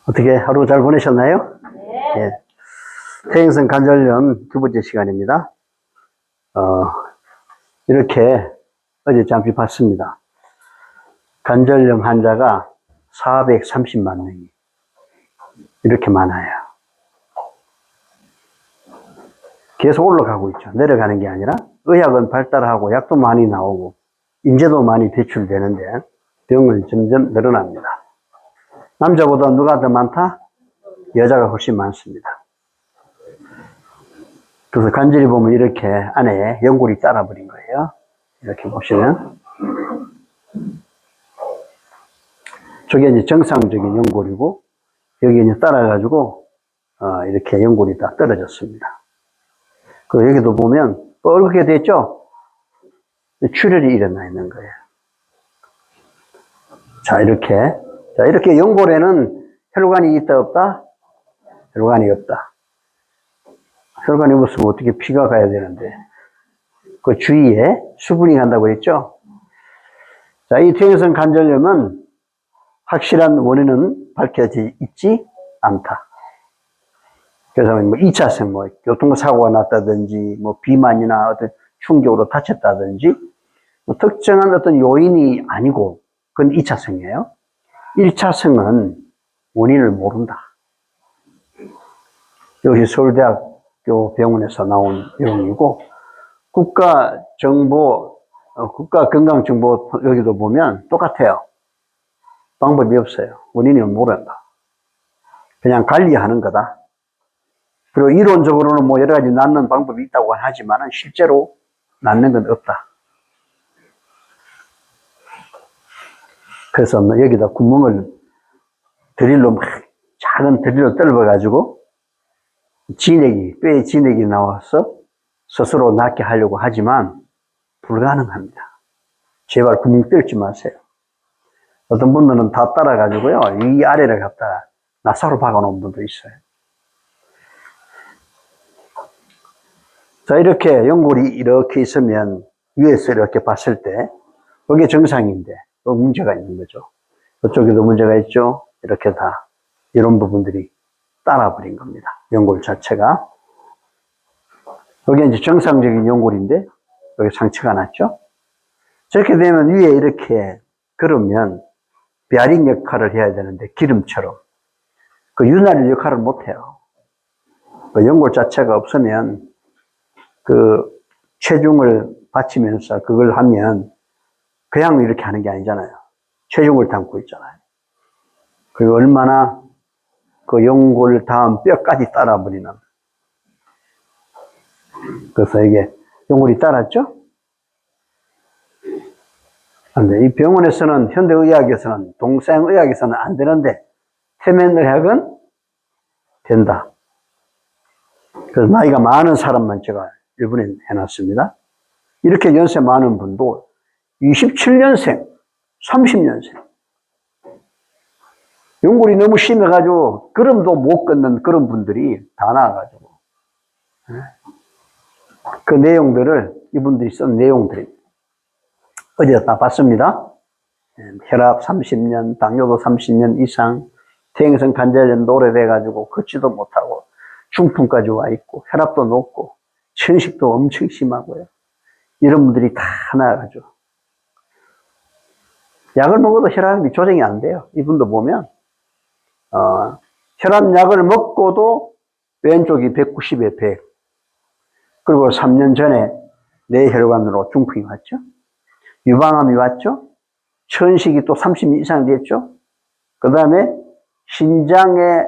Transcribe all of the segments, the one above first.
어떻게 하루 잘 보내셨나요? 네. 퇴행성 관절염 두 번째 시간입니다. 이렇게 어제 잠시 봤습니다. 관절염 환자가 430만 명이 이렇게 많아요. 계속 올라가고 있죠. 내려가는 게 아니라 의학은 발달하고 약도 많이 나오고 인재도 많이 배출되는데 병은 점점 늘어납니다. 남자보다 누가 더 많다? 여자가 훨씬 많습니다. 그래서 관절이 보면 이렇게 안에 연골이 따라버린 거예요. 이렇게 보시면 저게 이제 정상적인 연골이고 여기 이제 따라가지고 이렇게 연골이 다 떨어졌습니다. 그리고 여기도 보면 뻘겋게 됐죠? 출혈이 일어나 있는 거예요. 자, 이렇게 연골에는 혈관이 있다 없다? 혈관이 없다. 혈관이 없으면 어떻게 피가 가야 되는데 그 주위에 수분이 간다고 했죠? 자, 이 퇴행성 관절염은 확실한 원인은 밝혀져 있지 않다. 그래서 뭐 2차성 교통사고가 났다든지 비만이나 어떤 충격으로 다쳤다든지 특정한 어떤 요인이 아니고 그건 2차성이에요. 1차성은 원인을 모른다. 여기 서울대학교 병원에서 나온 내용이고 국가건강정보 여기도 보면 똑같아요. 방법이 없어요. 원인을 모른다. 그냥 관리하는 거다. 그리고 이론적으로는 여러 가지 낫는 방법이 있다고 하지만 실제로 낫는 건 없다. 그래서 여기다 구멍을 작은 드릴로 뚫어가지고 뼈에 진액이 나와서 스스로 낫게 하려고 하지만 불가능합니다. 제발 구멍 뚫지 마세요. 어떤 분들은 다 따라가지고요, 이 아래를 갖다가 나사로 박아놓은 분도 있어요. 자, 이렇게 연골이 이렇게 있으면 위에서 이렇게 봤을 때 이게 정상인데 문제가 있는 거죠. 이쪽에도 문제가 있죠. 이렇게 다 이런 부분들이 따라버린 겁니다. 연골 자체가. 여기 이제 정상적인 연골인데 여기 상처가 났죠. 저렇게 되면 위에 이렇게 그러면 베어링 역할을 해야 되는데 기름처럼 그 윤활유 역할을 못해요. 그 연골 자체가 없으면 그 체중을 받치면서 그걸 하면 그냥 이렇게 하는 게 아니잖아요. 체중을 담고 있잖아요. 그리고 얼마나 그 연골 다음 뼈까지 따라버리는. 그래서 이게 연골이 따랐죠? 근데 이 병원에서는, 현대의학에서는, 동서양의학에서는 안 되는데 태면의학은 된다. 그래서 나이가 많은 사람만 제가 일본에 해놨습니다. 이렇게 연세 많은 분도 27년생, 30년생. 연골이 너무 심해가지고 걸음도 못 걷는 그런 분들이 다 나와가지고 그 내용들을 이분들이 쓴 내용들이 어디다 다 봤습니다. 혈압 30년, 당뇨도 30년 이상, 퇴행성 관절염도 오래돼가지고 걷지도 못하고 중풍까지 와 있고 혈압도 높고 천식도 엄청 심하고요. 이런 분들이 다 나와가지고 약을 먹어도 혈압이 조정이 안 돼요. 이분도 보면 혈압약을 먹고도 왼쪽이 190에 100. 그리고 3년 전에 뇌혈관으로 중풍이 왔죠. 유방암이 왔죠. 천식이 또 30년 이상 됐죠. 그 다음에 신장에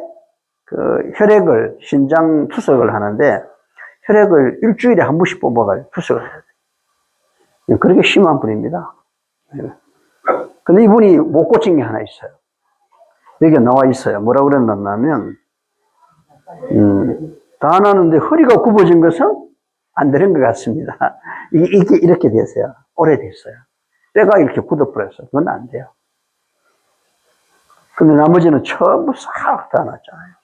신장 투석을 하는데 혈액을 일주일에 한 번씩 뽑아가지고 투석을 해야 돼요. 그렇게 심한 분입니다. 근데 이분이 못 고친 게 하나 있어요. 여기 나와 있어요. 뭐라 그랬냐면, 다 나는데 허리가 굽어진 것은 안 되는 것 같습니다. 이게 이렇게 됐어요. 오래됐어요. 뼈가 이렇게 굳어버렸어요. 그건 안 돼요. 근데 나머지는 전부 싹 다 났잖아요.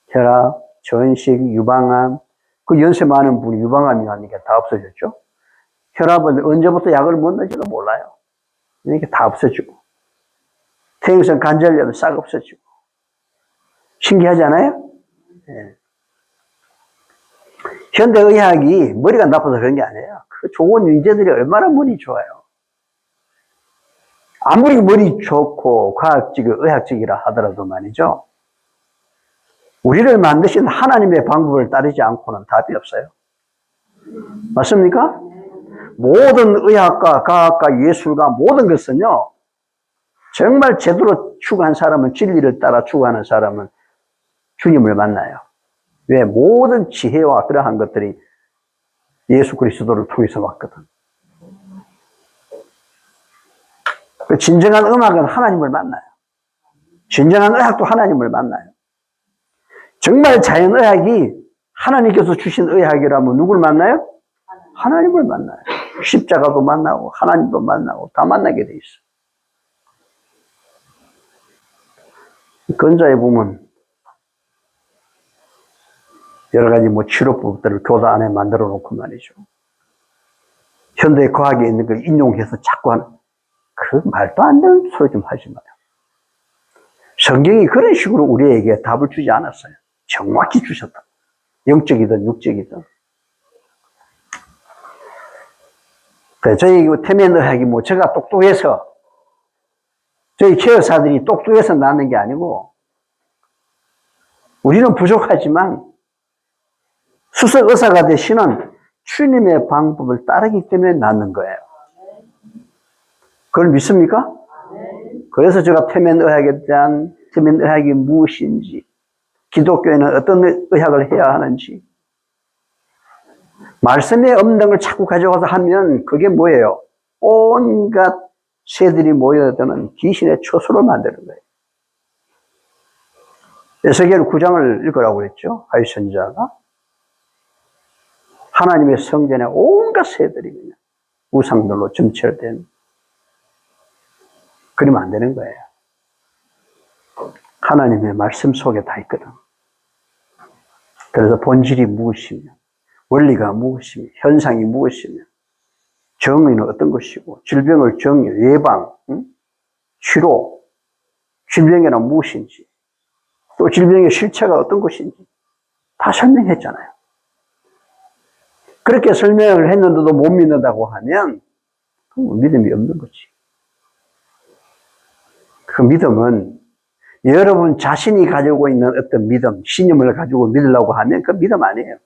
혈압, 전식, 유방암, 그 연세 많은 분이 유방암이 나니까 다 없어졌죠. 혈압은 언제부터 약을 먹는지도 몰라요. 이게 다 없어지고. 퇴행성 관절염은 싹 없어지고. 신기하지 않아요? 예. 현대의학이 머리가 나빠서 그런 게 아니에요. 그 좋은 인재들이 얼마나 머리 좋아요. 아무리 머리 좋고 과학적, 의학적이라 하더라도 말이죠. 우리를 만드신 하나님의 방법을 따르지 않고는 답이 없어요. 맞습니까? 모든 의학과 과학과 예술과 모든 것은요. 정말 제대로 추구한 사람은, 진리를 따라 추구하는 사람은 주님을 만나요. 왜? 모든 지혜와 그러한 것들이 예수 그리스도를 통해서 왔거든. 진정한 음악은 하나님을 만나요. 진정한 의학도 하나님을 만나요. 정말 자연의학이 하나님께서 주신 의학이라면 누굴 만나요? 하나님을 만나요. 십자가도 만나고 하나님도 만나고 다 만나게 돼 있어요. 근자에 보면 여러 가지 치료법들을 교사 안에 만들어 놓고 말이죠. 현대 과학에 있는 걸 인용해서 자꾸 하는 그 말도 안 되는 소리 좀 하지 마요. 성경이 그런 식으로 우리에게 답을 주지 않았어요. 정확히 주셨다. 영적이든 육적이든. 저희 태면의학이 제가 똑똑해서 저희 케어사들이 똑똑해서 낳는 게 아니고 우리는 부족하지만 수석 의사가 되시는 주님의 방법을 따르기 때문에 낳는 거예요. 그걸 믿습니까? 그래서 제가 태면의학에 대한 태면의학이 무엇인지, 기독교에는 어떤 의학을 해야 하는지, 말씀에 없는 걸 자꾸 가져와서 하면 그게 뭐예요? 온갖 새들이 모여드는 귀신의 초소를 만드는 거예요. 에스겔 9장을 읽으라고 그랬죠. 하위 선지자가. 하나님의 성전에 온갖 새들이 그냥 우상들로 점철된. 그러면 안 되는 거예요. 하나님의 말씀 속에 다 있거든. 그래서 본질이 무엇이며, 원리가 무엇이며, 현상이 무엇이며, 정의는 어떤 것이고, 질병을 정의, 예방, 치료, 질병이란 무엇인지, 또 질병의 실체가 어떤 것인지 다 설명했잖아요. 그렇게 설명을 했는데도 못 믿는다고 하면 믿음이 없는 거지. 그 믿음은 여러분 자신이 가지고 있는 어떤 믿음, 신념을 가지고 믿으려고 하면 그 믿음 아니에요.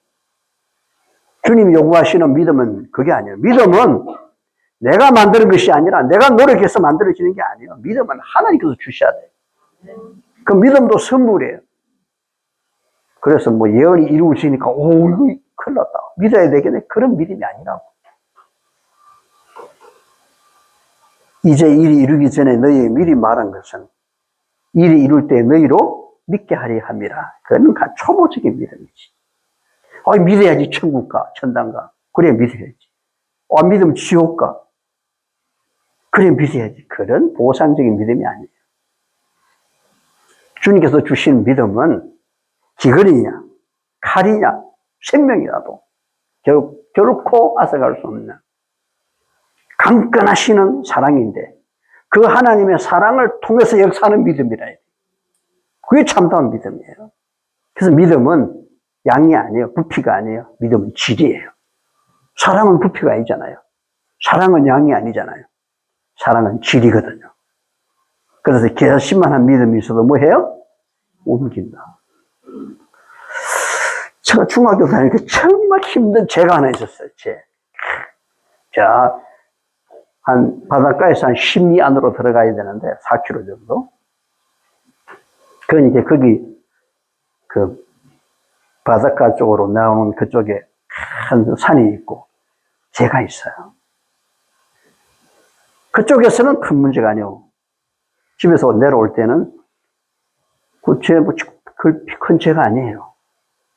주님이 요구하시는 믿음은 그게 아니에요. 믿음은 내가 만드는 것이 아니라 내가 노력해서 만들어지는 게 아니에요. 믿음은 하나님께서 주셔야 돼요. 그 믿음도 선물이에요. 그래서 예언이 이루어지니까 이거 큰일 났다. 믿어야 되겠네. 그런 믿음이 아니라고. 이제 일이 이루기 전에 너희 미리 말한 것은 일이 이룰 때 너희로 믿게 하리 함이라. 그건 초보적인 믿음이지. 믿어야지 천국 가, 천당 가. 그래 믿어야지. 믿으면 지옥 가. 그래 믿어야지. 그런 보상적인 믿음이 아니에요. 주님께서 주신 믿음은 기근이냐, 칼이냐, 생명이라도 결코 앗아갈 수 없는 강건하시는 사랑인데 그 하나님의 사랑을 통해서 역사하는 믿음이라 해요. 그게 참다운 믿음이에요. 그래서 믿음은 양이 아니에요. 부피가 아니에요. 믿음은 질이에요. 사랑은 부피가 아니잖아요. 사랑은 양이 아니잖아요. 사랑은 질이거든요. 그래서 결심만한 믿음이 있어도 뭐해요? 옮긴다. 제가 중학교 다닐 때 정말 힘든 죄가 하나 있었어요. 한 바닷가에서 한 10리 안으로 들어가야 되는데 4km 정도. 그러니까 거기 그 바닷가 쪽으로 나오는 그쪽에 큰 산이 있고 제가 있어요. 그쪽에서는 큰 문제가 아니고 집에서 내려올 때는 그 죄 큰 죄가 아니에요.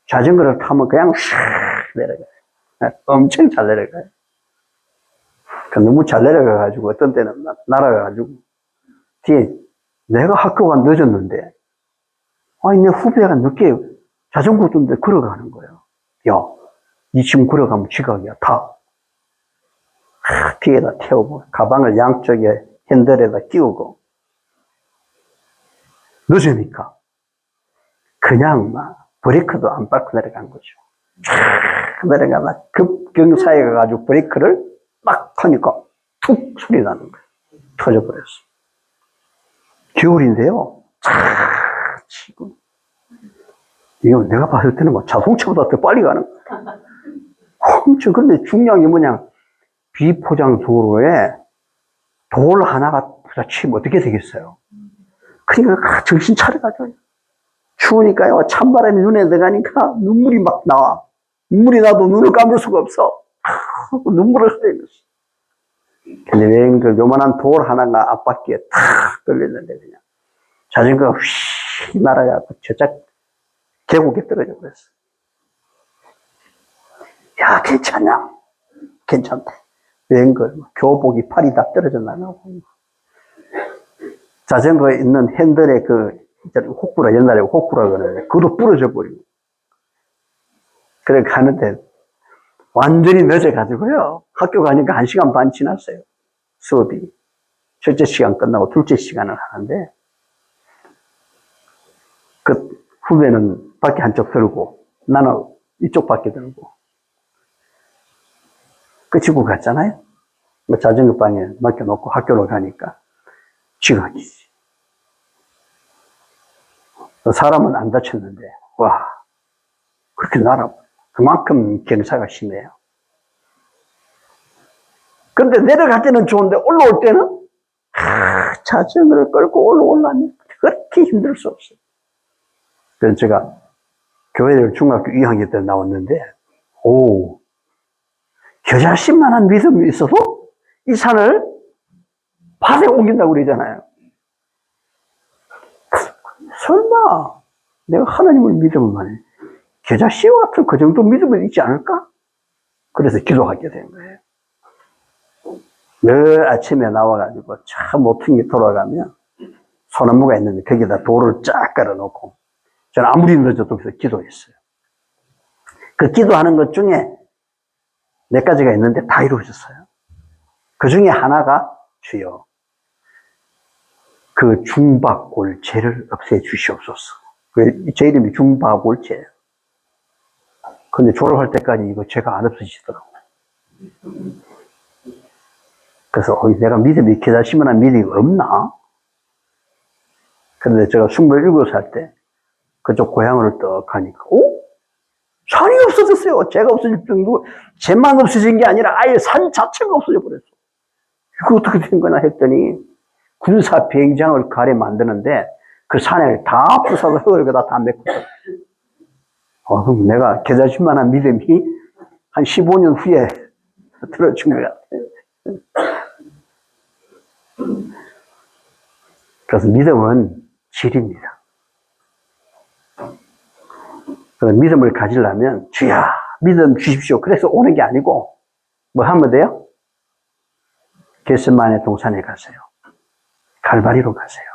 자전거를 타면 그냥 샥 내려가요. 엄청 잘 내려가요. 너무 잘 내려가가지고 어떤 때는 날아가가지고 뒤에 내가 학교가 늦었는데 내 후배가 늦게 자전거 둔데 걸어가는 거예요. 야, 니 지금 걸어가면 지각이야. 타. 뒤에다 태우고 가방을 양쪽에 핸들에다 끼우고 늦으니까 그냥 막 브레이크도 안 밟고 내려간 거죠. 쫙 내려가다 급경사에 가가지고 브레이크를 막 하니까 툭 소리 나는 거예요. 터져버렸어. 겨울인데요. 쫙 치고. 이거 내가 봤을 때는 뭐 자동차보다 더 빨리 가는 거야. 엄청. 근데 중요한 게 뭐냐. 비포장 도로에 돌 하나가 부딪히면 어떻게 되겠어요? 그러니까 정신 차려가지고. 추우니까요. 찬바람이 눈에 들어가니까 눈물이 막 나와. 눈물이 나도 눈을 감을 수가 없어. 눈물을 흘리면서. 근데 웬걸 요만한 돌 하나가 앞바퀴에 탁 걸렸는데 그냥 자전거가 휘 날아가고 저짝 계곡에 떨어져 버렸어. 야, 괜찮냐? 괜찮다. 웬걸 교복이 팔이 다 떨어져 나가고. 자전거에 있는 핸들에 호쿠라, 옛날에 호쿠라 그러는데 그것도 부러져 버리고. 그래 가는데 완전히 늦어가지고요. 학교 가니까 1시간 반 지났어요. 수업이. 첫째 시간 끝나고 둘째 시간을 하는데, 그 후배는 바퀴 한쪽 들고, 나는 이쪽 바퀴 들고. 그 친구 갔잖아요. 자전거 방에 맡겨놓고 학교로 가니까 지각이지. 사람은 안 다쳤는데, 와, 그렇게 날아. 그만큼 경사가 심해요. 근데 내려갈 때는 좋은데 올라올 때는 자전거를 끌고 올라오려면 그렇게 힘들 수 없어요. 그래서 제가 교회를 중학교 2학년 때 나왔는데 겨자씨만한 믿음이 있어도 이 산을 밭에 옮긴다고 그러잖아요. 설마 내가 하나님을 믿으면 겨자씨와 같은 그 정도 믿음이 있지 않을까? 그래서 기도하게 된 거예요. 늘 아침에 나와가지고 차 모퉁이 돌아가면 소나무가 있는데 거기다 돌을 쫙 깔아놓고 저는 아무리 늦어도 거기서 기도했어요. 그 기도하는 것 중에 몇 가지가 있는데 다 이루어졌어요. 그 중에 하나가 주여 그 중박골죄를 없애 주시옵소서. 제 이름이 중박골죄예요. 근데 졸업할 때까지 이거 죄가 안 없어지더라고요. 그래서 내가 믿음이 겨자씨만한 믿음이 없나? 그런데 제가 27살 때 그쪽 고향으로 떡 가니까 산이 없어졌어요. 죄가 없어질 정도. 죄만 없어진 게 아니라 아예 산 자체가 없어져 버렸어. 이거 어떻게 된 거나 했더니 군사 비행장을 가래 만드는데 그 산을 다 부숴서 흙을 다 메꿨어. 그럼 내가 겨자씨만한 믿음이 한 15년 후에 들어준 것 같아요. 그래서 믿음은 질입니다. 그래서 믿음을 가지려면 주야 믿음 주십시오. 그래서 오는 게 아니고 뭐 하면 돼요? 겟세마네 동산에 가세요. 갈바리로 가세요.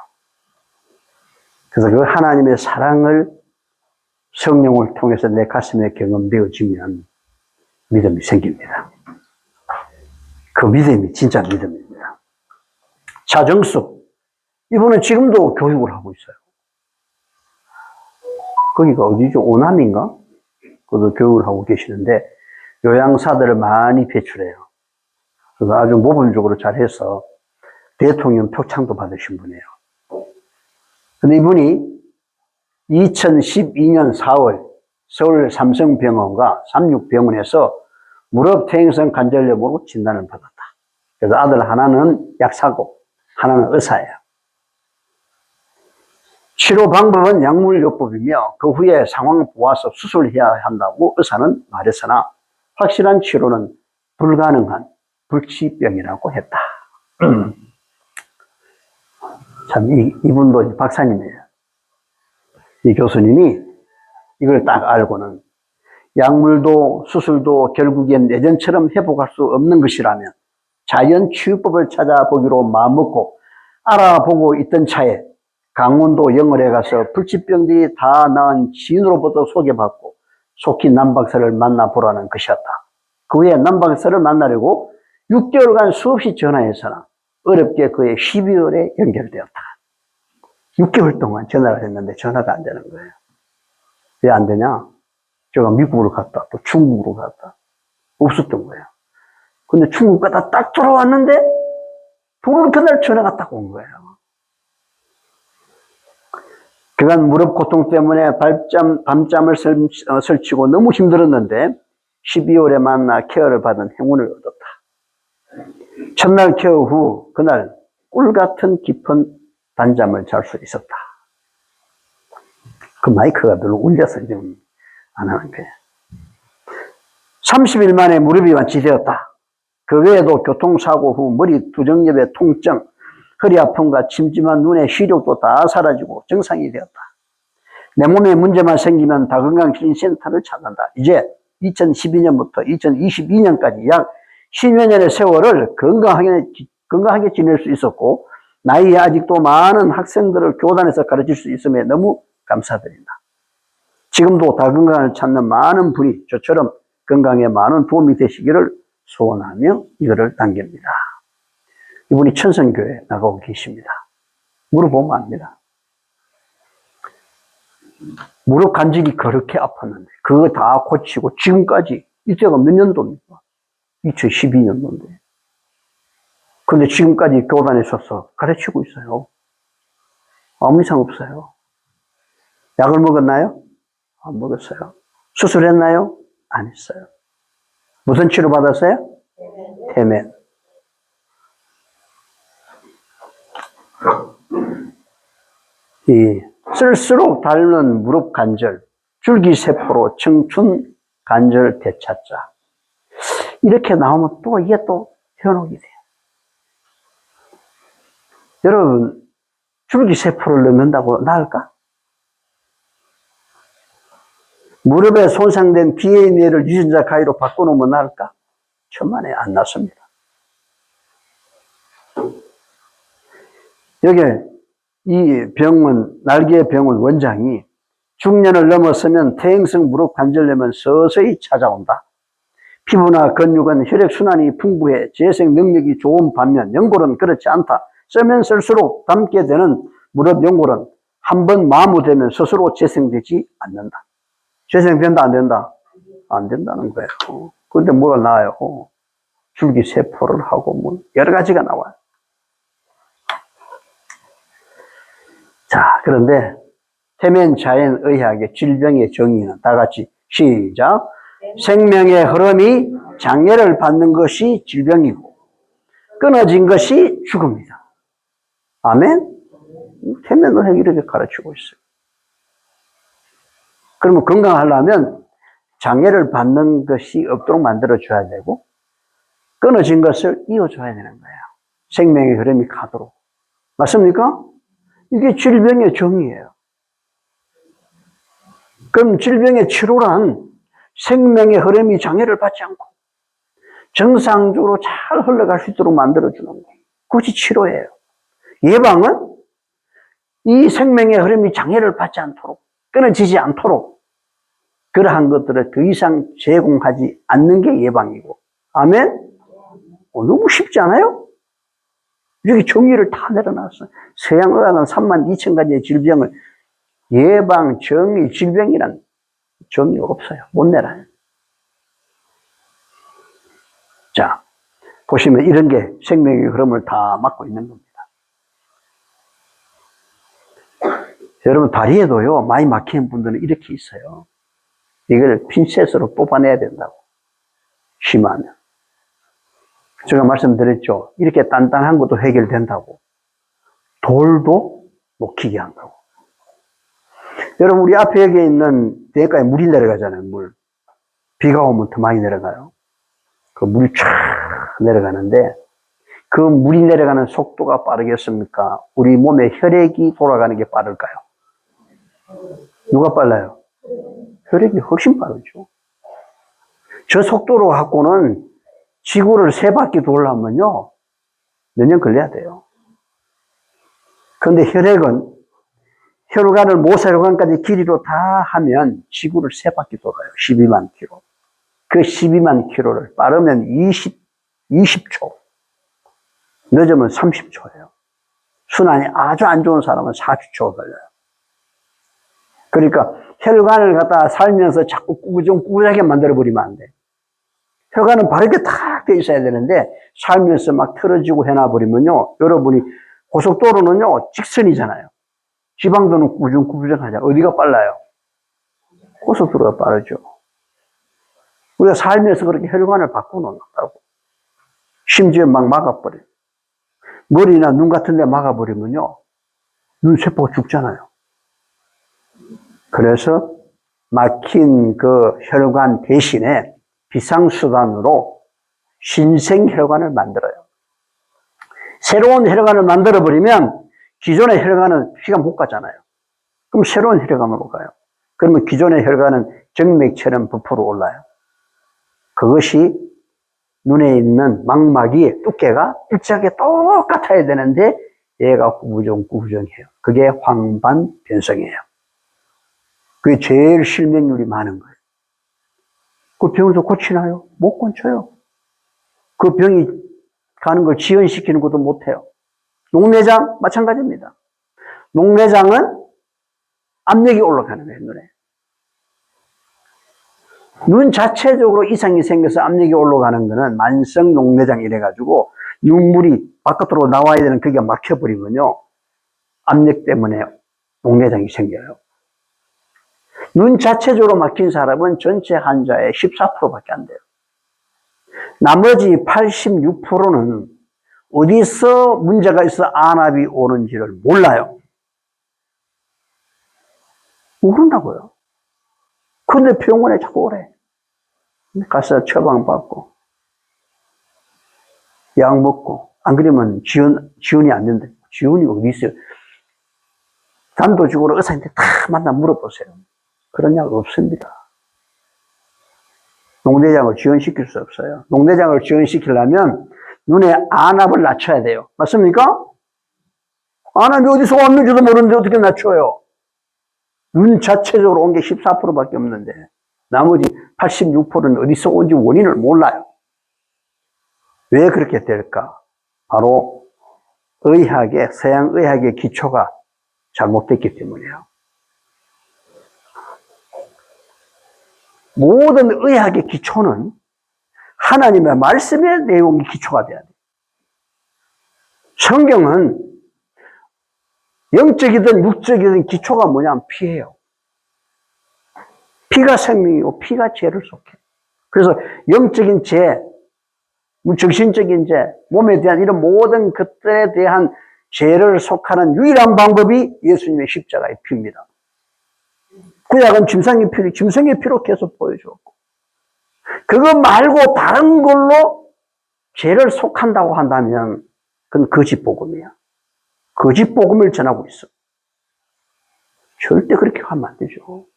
그래서 그 하나님의 사랑을 성령을 통해서 내 가슴에 경험되어지면 믿음이 생깁니다. 그 믿음이 진짜 믿음입니다. 자정수 이분은 지금도 교육을 하고 있어요. 거기가 어디죠? 오남인가? 그것도 교육을 하고 계시는데 요양사들을 많이 배출해요. 그래서 아주 모범적으로 잘해서 대통령 표창도 받으신 분이에요. 근데 이분이 2012년 4월 서울 삼성병원과 삼육병원에서 무릎퇴행성 관절염으로 진단을 받았다. 그래서 아들 하나는 약사고 하나는 의사예요. 치료 방법은 약물요법이며 그 후에 상황을 보아서 수술해야 한다고 의사는 말했으나 확실한 치료는 불가능한 불치병이라고 했다. 참 이분도 박사님이에요. 이 교수님이 이걸 딱 알고는 약물도 수술도 결국엔 예전처럼 회복할 수 없는 것이라면 자연치유법을 찾아보기로 마음먹고 알아보고 있던 차에 강원도 영월에 가서 불치병들이 다 나은 지인으로부터 소개받고 속히 남박사를 만나보라는 것이었다. 그 후에 남박사를 만나려고 6개월간 수없이 전화했으나 어렵게 그의 12월에 연결되었다. 6개월 동안 전화를 했는데 전화가 안 되는 거예요. 왜 안 되냐? 제가 미국으로 갔다, 또 중국으로 갔다. 없었던 거예요. 근데 중국 갔다 딱 돌아왔는데, 도로는 그날 전화가 딱 온 거예요. 그간 무릎 고통 때문에 밤잠을 설치고 너무 힘들었는데 12월에 만나 케어를 받은 행운을 얻었다. 첫날 케어 후 그날 꿀 같은 깊은 단잠을 잘 수 있었다. 그 마이크가 별로 울려서 지금 안 하는 거예요. 30일 만에 무릎이 완치되었다. 그 외에도 교통사고 후 머리 두 정엽의 통증, 허리 아픔과 침침한 눈의 시력도 다 사라지고 정상이 되었다. 내 몸에 문제만 생기면 다건강실린센터를 찾는다. 이제 2012년부터 2022년까지 약 10여 년의 세월을 건강하게 지낼 수 있었고, 나이에 아직도 많은 학생들을 교단에서 가르칠 수 있음에 너무 감사드린다. 지금도 다건강을 찾는 많은 분이 저처럼 건강에 많은 도움이 되시기를 소원하며 이거를 남깁니다. 이분이 천성교회에 나가고 계십니다. 물어보면 압니다. 무릎 관절이 그렇게 아팠는데 그거 다 고치고 지금까지, 이때가 몇 년도입니까? 2012년도인데. 근데 지금까지 교단에 서서 가르치고 있어요. 아무 이상 없어요. 약을 먹었나요? 안 먹었어요. 수술했나요? 안 했어요. 무슨 치료 받았어요? 태면. 이 쓸수록 닳는 무릎 관절, 줄기세포로 청춘 관절 되찾자. 이렇게 나오면 또 이게 또 현혹이 돼요. 여러분, 줄기세포를 넣는다고 나을까? 무릎에 손상된 DNA를 유전자 가위로 바꿔놓으면 나을까? 천만에 안 낫습니다. 여기 이 병원, 날개 병원 원장이 중년을 넘어서면 퇴행성 무릎 관절염은 서서히 찾아온다. 피부나 근육은 혈액순환이 풍부해 재생 능력이 좋은 반면 연골은 그렇지 않다. 쓰면 쓸수록 닳게 되는 무릎 연골은 한번 마모되면 스스로 재생되지 않는다. 재생된다, 안 된다? 안 된다는 거예요. 그런데 뭐가 나와요? 줄기세포를 하고 뭐 여러 가지가 나와요. 자, 그런데 태면자연의학의 질병의 정의는 다 같이 시작. 생명의 흐름이 장애를 받는 것이 질병이고 끊어진 것이 죽음이다. 아멘? 태면의학이 이렇게 가르치고 있어요. 그러면 건강하려면 장애를 받는 것이 없도록 만들어줘야 되고 끊어진 것을 이어줘야 되는 거예요. 생명의 흐름이 가도록. 맞습니까? 이게 질병의 정의예요. 그럼 질병의 치료란 생명의 흐름이 장애를 받지 않고 정상적으로 잘 흘러갈 수 있도록 만들어주는 거예요. 그것이 치료예요. 예방은 이 생명의 흐름이 장애를 받지 않도록, 끊어지지 않도록 그러한 것들을 더 이상 제공하지 않는 게 예방이고. 아멘? 너무 쉽지 않아요? 이렇게 정의를 다 내려놨어요. 서양의학은 32,000가지의 질병을 예방, 정의, 질병이란 정의가 없어요. 못 내라요. 자, 보시면 이런 게 생명의 흐름을 다 막고 있는 겁니다. 여러분, 다리에도요, 많이 막히는 분들은 이렇게 있어요. 이걸 핀셋으로 뽑아내야 된다고. 심하면. 제가 말씀드렸죠. 이렇게 단단한 것도 해결된다고. 돌도 녹히게 한다고. 여러분, 우리 앞에 여기 있는 대가에 물이 내려가잖아요, 물. 비가 오면 더 많이 내려가요. 그 물이 쫙 내려가는데, 그 물이 내려가는 속도가 빠르겠습니까? 우리 몸에 혈액이 돌아가는 게 빠를까요? 누가 빨라요? 혈액이 훨씬 빠르죠. 저 속도로 갖고는 지구를 3바퀴 돌려면요, 몇 년 걸려야 돼요. 그런데 혈액은 혈관을 모세혈관까지 길이로 다 하면 지구를 3바퀴 돌아요. 12만 킬로. 그 12만 킬로를 빠르면 20초. 늦으면 30초예요. 순환이 아주 안 좋은 사람은 40초가 걸려요. 그러니까 혈관을 갖다 살면서 자꾸 꾸부정꾸부하게 만들어버리면 안 돼. 혈관은 바르게 탁 돼 있어야 되는데 살면서 막 틀어지고 해놔버리면요. 여러분이 고속도로는요. 직선이잖아요. 지방도는 꾸부정꾸부정하잖아요. 어디가 빨라요? 고속도로가 빠르죠. 우리가 살면서 그렇게 혈관을 바꿔놓는다고. 심지어 막 막아버려요. 머리나 눈 같은 데 막아버리면요. 눈세포가 죽잖아요. 그래서 막힌 그 혈관 대신에 비상수단으로 신생혈관을 만들어요. 새로운 혈관을 만들어버리면 기존의 혈관은 피가 못 가잖아요. 그럼 새로운 혈관으로 가요. 그러면 기존의 혈관은 정맥처럼 부풀어 올라요. 그것이 눈에 있는 망막이 두께가 일정하게 똑같아야 되는데 얘가 꾸부정꾸부정해요. 그게 황반변성이에요. 그게 제일 실명률이 많은 거예요. 그 병도 고치나요? 못 고쳐요. 그 병이 가는 걸 지연시키는 것도 못해요. 녹내장 마찬가지입니다. 녹내장은 압력이 올라가는 거예요, 눈에. 눈 자체적으로 이상이 생겨서 압력이 올라가는 거는 만성 녹내장 이래가지고 눈물이 바깥으로 나와야 되는 그게 막혀버리면요. 압력 때문에 녹내장이 생겨요. 눈 자체적으로 막힌 사람은 전체 환자의 14%밖에 안 돼요. 나머지 86%는 어디서 문제가 있어 안압이 오는지를 몰라요. 모른다고요. 그런데 병원에 자꾸 오래. 가서 처방받고, 약 먹고, 안 그러면 지원이 안 된다. 지원이 어디 있어요? 단도직으로 의사한테 다 만나 물어보세요. 그런 약 없습니다. 녹내장을 지원시킬 수 없어요. 녹내장을 지원시키려면 눈에 안압을 낮춰야 돼요. 맞습니까? 안압이 어디서 왔는지도 모르는데 어떻게 낮춰요? 눈 자체적으로 온 게 14%밖에 없는데 나머지 86%는 어디서 온지 원인을 몰라요. 왜 그렇게 될까? 바로 의학의, 서양 의학의 기초가 잘못됐기 때문이에요. 모든 의학의 기초는 하나님의 말씀의 내용이 기초가 돼야 돼요. 성경은 영적이든 육적이든 기초가 뭐냐면 피예요. 피가 생명이고 피가 죄를 속해. 그래서 영적인 죄, 정신적인 죄, 몸에 대한 이런 모든 것들에 대한 죄를 속하는 유일한 방법이 예수님의 십자가의 피입니다. 구약은 짐승의 피로 계속 보여주었고, 그거 말고 다른 걸로 죄를 속한다고 한다면 그건 거짓 복음이야. 거짓 복음을 전하고 있어. 절대 그렇게 하면 안 되죠.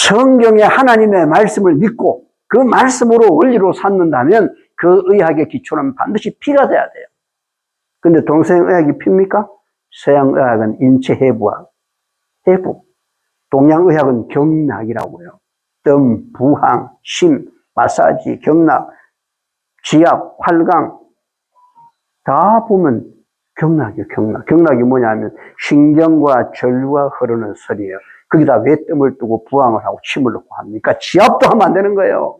성경의 하나님의 말씀을 믿고 그 말씀으로 원리로 삼는다면 그 의학의 기초는 반드시 피가 돼야 돼요. 근데 동서양의학이 피입니까? 서양의학은 인체 해부학, 해부. 동양의학은 경락이라고요. 뜸, 부항, 심, 마사지, 경락, 지압, 활강 다 보면 경락이에요. 경락이 뭐냐면 신경과 전류가 흐르는 설이에요. 거기다 왜 뜸을 뜨고 부항을 하고 침을 넣고 합니까? 지압도 하면 안 되는 거예요.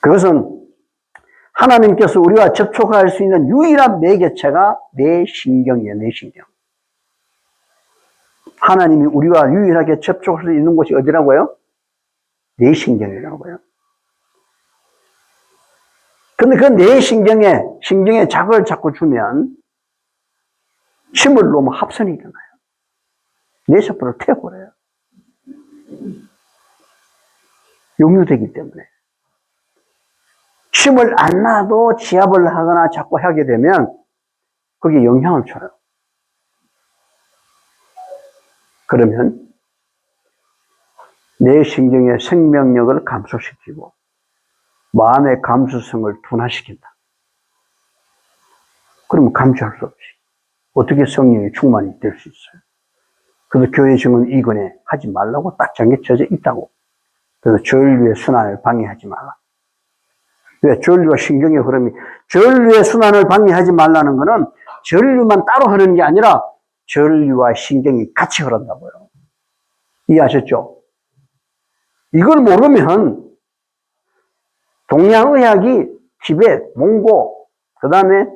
그것은 하나님께서 우리와 접촉할 수 있는 유일한 매개체가 뇌신경이에요. 뇌신경. 하나님이 우리와 유일하게 접촉할 수 있는 곳이 어디라고요? 뇌신경이라고요. 근데 그 뇌신경에 자극을 자꾸 주면 침을 놓으면 합선이 일어나요. 뇌세포를 태워버려요. 역류되기 때문에. 침을 안 놔도 지압을 하거나 자꾸 하게 되면 그게 영향을 줘요. 그러면 뇌신경의 생명력을 감소시키고 마음의 감수성을 둔화시킨다. 그러면 감수할 수 없이 어떻게 성령이 충만이 될 수 있어요? 그래서 교회 증언 이근에 하지 말라고 딱 정해져 있다고. 그래서 전류의 순환을 방해하지 말라. 왜? 전류와 신경의 흐름이, 전류의 순환을 방해하지 말라는 것은 전류만 따로 흐르는 게 아니라 전류와 신경이 같이 흐른다고요. 이해하셨죠? 이걸 모르면 동양의학이 티베트, 몽고, 그 다음에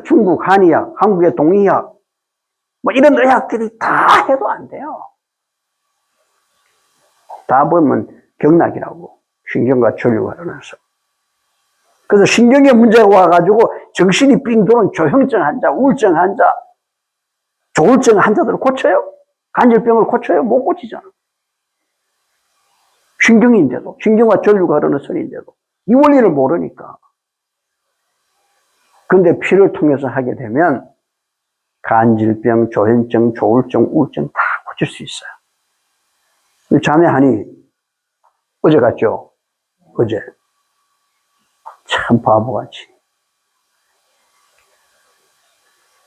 중국 한의학, 한국의 동의학, 뭐 이런 의학들이 다 해도 안 돼요. 다 보면 경락이라고. 신경과 전류가 흐르면서. 그래서 신경에 문제가 와가지고 정신이 삥 도는 조현증 환자, 우울증 환자, 조울증 환자들을 고쳐요? 관절병을 고쳐요? 못 고치잖아. 신경인데도, 신경과 전류가 흐르는 선인데도 이 원리를 모르니까. 근데 피를 통해서 하게 되면 간질병, 조현증, 조울증, 우울증 다 고칠 수 있어요. 자매하니 어제 갔죠? 어제. 참 바보같이.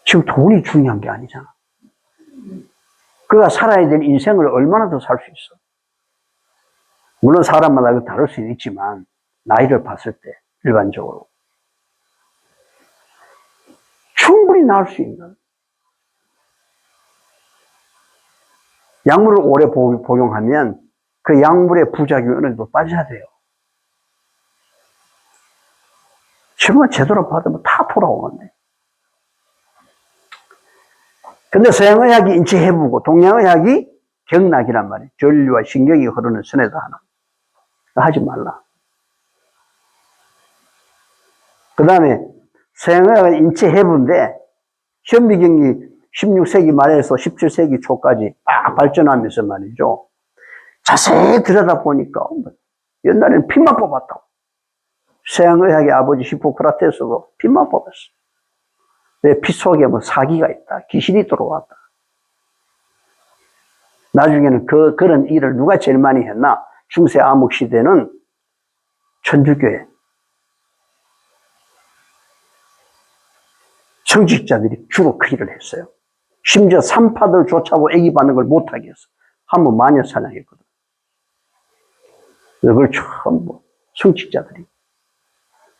지금 돈이 중요한 게 아니잖아. 그가 살아야 될 인생을 얼마나 더 살 수 있어. 물론 사람마다 다를 수는 있지만 나이를 봤을 때 일반적으로 충분히 나을 수 있는 약물을 오래 복용하면 그 약물의 부작용이 어느 정도 빠져야 돼요. 지금은 제대로 받으면 다 돌아오는데. 근데 서양의학이 인체해부고 동양의학이 경락이란 말이에요. 전류와 신경이 흐르는 선에서 하는. 하지 말라. 그 다음에 서양의학은 인체해부인데 현미경이 16세기 말에서 17세기 초까지 막 발전하면서 말이죠. 자세히 들여다보니까 옛날에는 피만 뽑았다고. 서양의학의 아버지 히포크라테스도 피만 뽑았어. 내 피 속에 뭐 사기가 있다. 귀신이 들어왔다. 나중에는 그런 일을 누가 제일 많이 했나? 중세 암흑 시대는 천주교회 성직자들이 주로 그 일을 했어요. 심지어 산파들 쫓아고 애기 받는 걸 못하게 했어. 한번 마녀 사냥했거든. 그걸 전부 성직자들이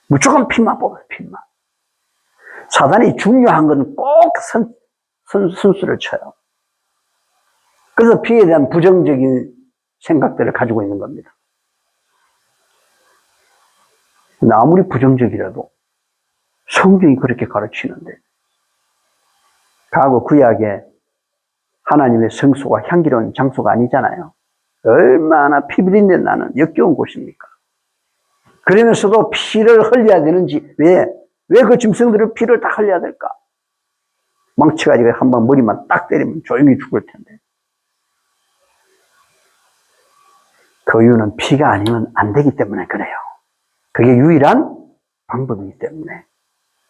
무조건 피만 뽑아요. 피만. 사단이 중요한 건 꼭 선수를 쳐요. 그래서 피에 대한 부정적인 생각들을 가지고 있는 겁니다. 근데 아무리 부정적이라도 성경이 그렇게 가르치는데 과거 구약에 하나님의 성소가 향기로운 장소가 아니잖아요. 얼마나 피비린내 나는 역겨운 곳입니까? 그러면서도 피를 흘려야 되는지 왜 그 짐승들은 피를 다 흘려야 될까? 망치가지고 한번 머리만 딱 때리면 조용히 죽을 텐데. 그 이유는 피가 아니면 안 되기 때문에 그래요. 그게 유일한 방법이기 때문에.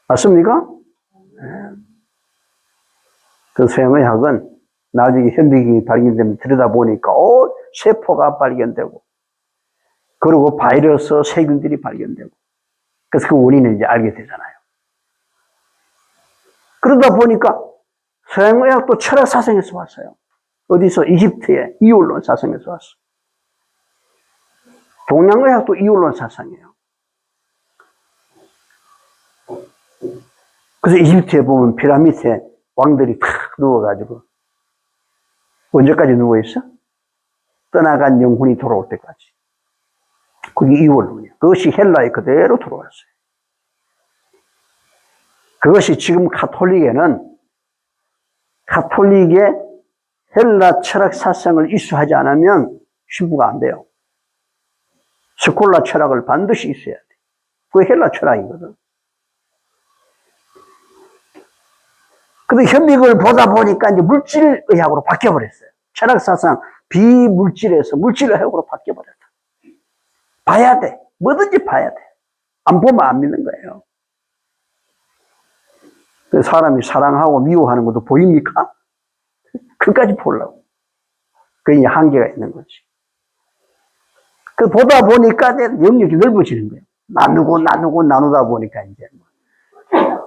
맞습니까? 네. 그 서양의학은 나중에 현미경이 발견되면 들여다보니까 세포가 발견되고 그리고 바이러스, 세균들이 발견되고 그래서 그 원인을 이제 알게 되잖아요. 그러다 보니까 서양의학도 철학 사상에서 왔어요. 어디서? 이집트의 이율론 사상에서 왔어. 동양의학도 이율론 사상이에요. 그래서 이집트에 보면 피라미드에 왕들이 탁 누워가지고 언제까지 누워있어? 떠나간 영혼이 돌아올 때까지. 그게 이율론이에요. 그것이 헬라에 그대로 들어왔어요. 그것이 지금 카톨릭의 헬라 철학 사상을 이수하지 않으면 신부가 안 돼요. 스콜라 철학을 반드시 있어야 돼. 그게 헬라 철학이거든. 근데 현미경을 보다 보니까 이제 물질의학으로 바뀌어버렸어요. 철학 사상, 비물질에서 물질의학으로 바뀌어버렸다. 봐야 돼. 뭐든지 봐야 돼. 안 보면 안 믿는 거예요. 사람이 사랑하고 미워하는 것도 보입니까? 그까지 보려고. 그게 한계가 있는 거지. 그 보다 보니까 영역이 넓어지는 거예요. 나누다 보니까 이제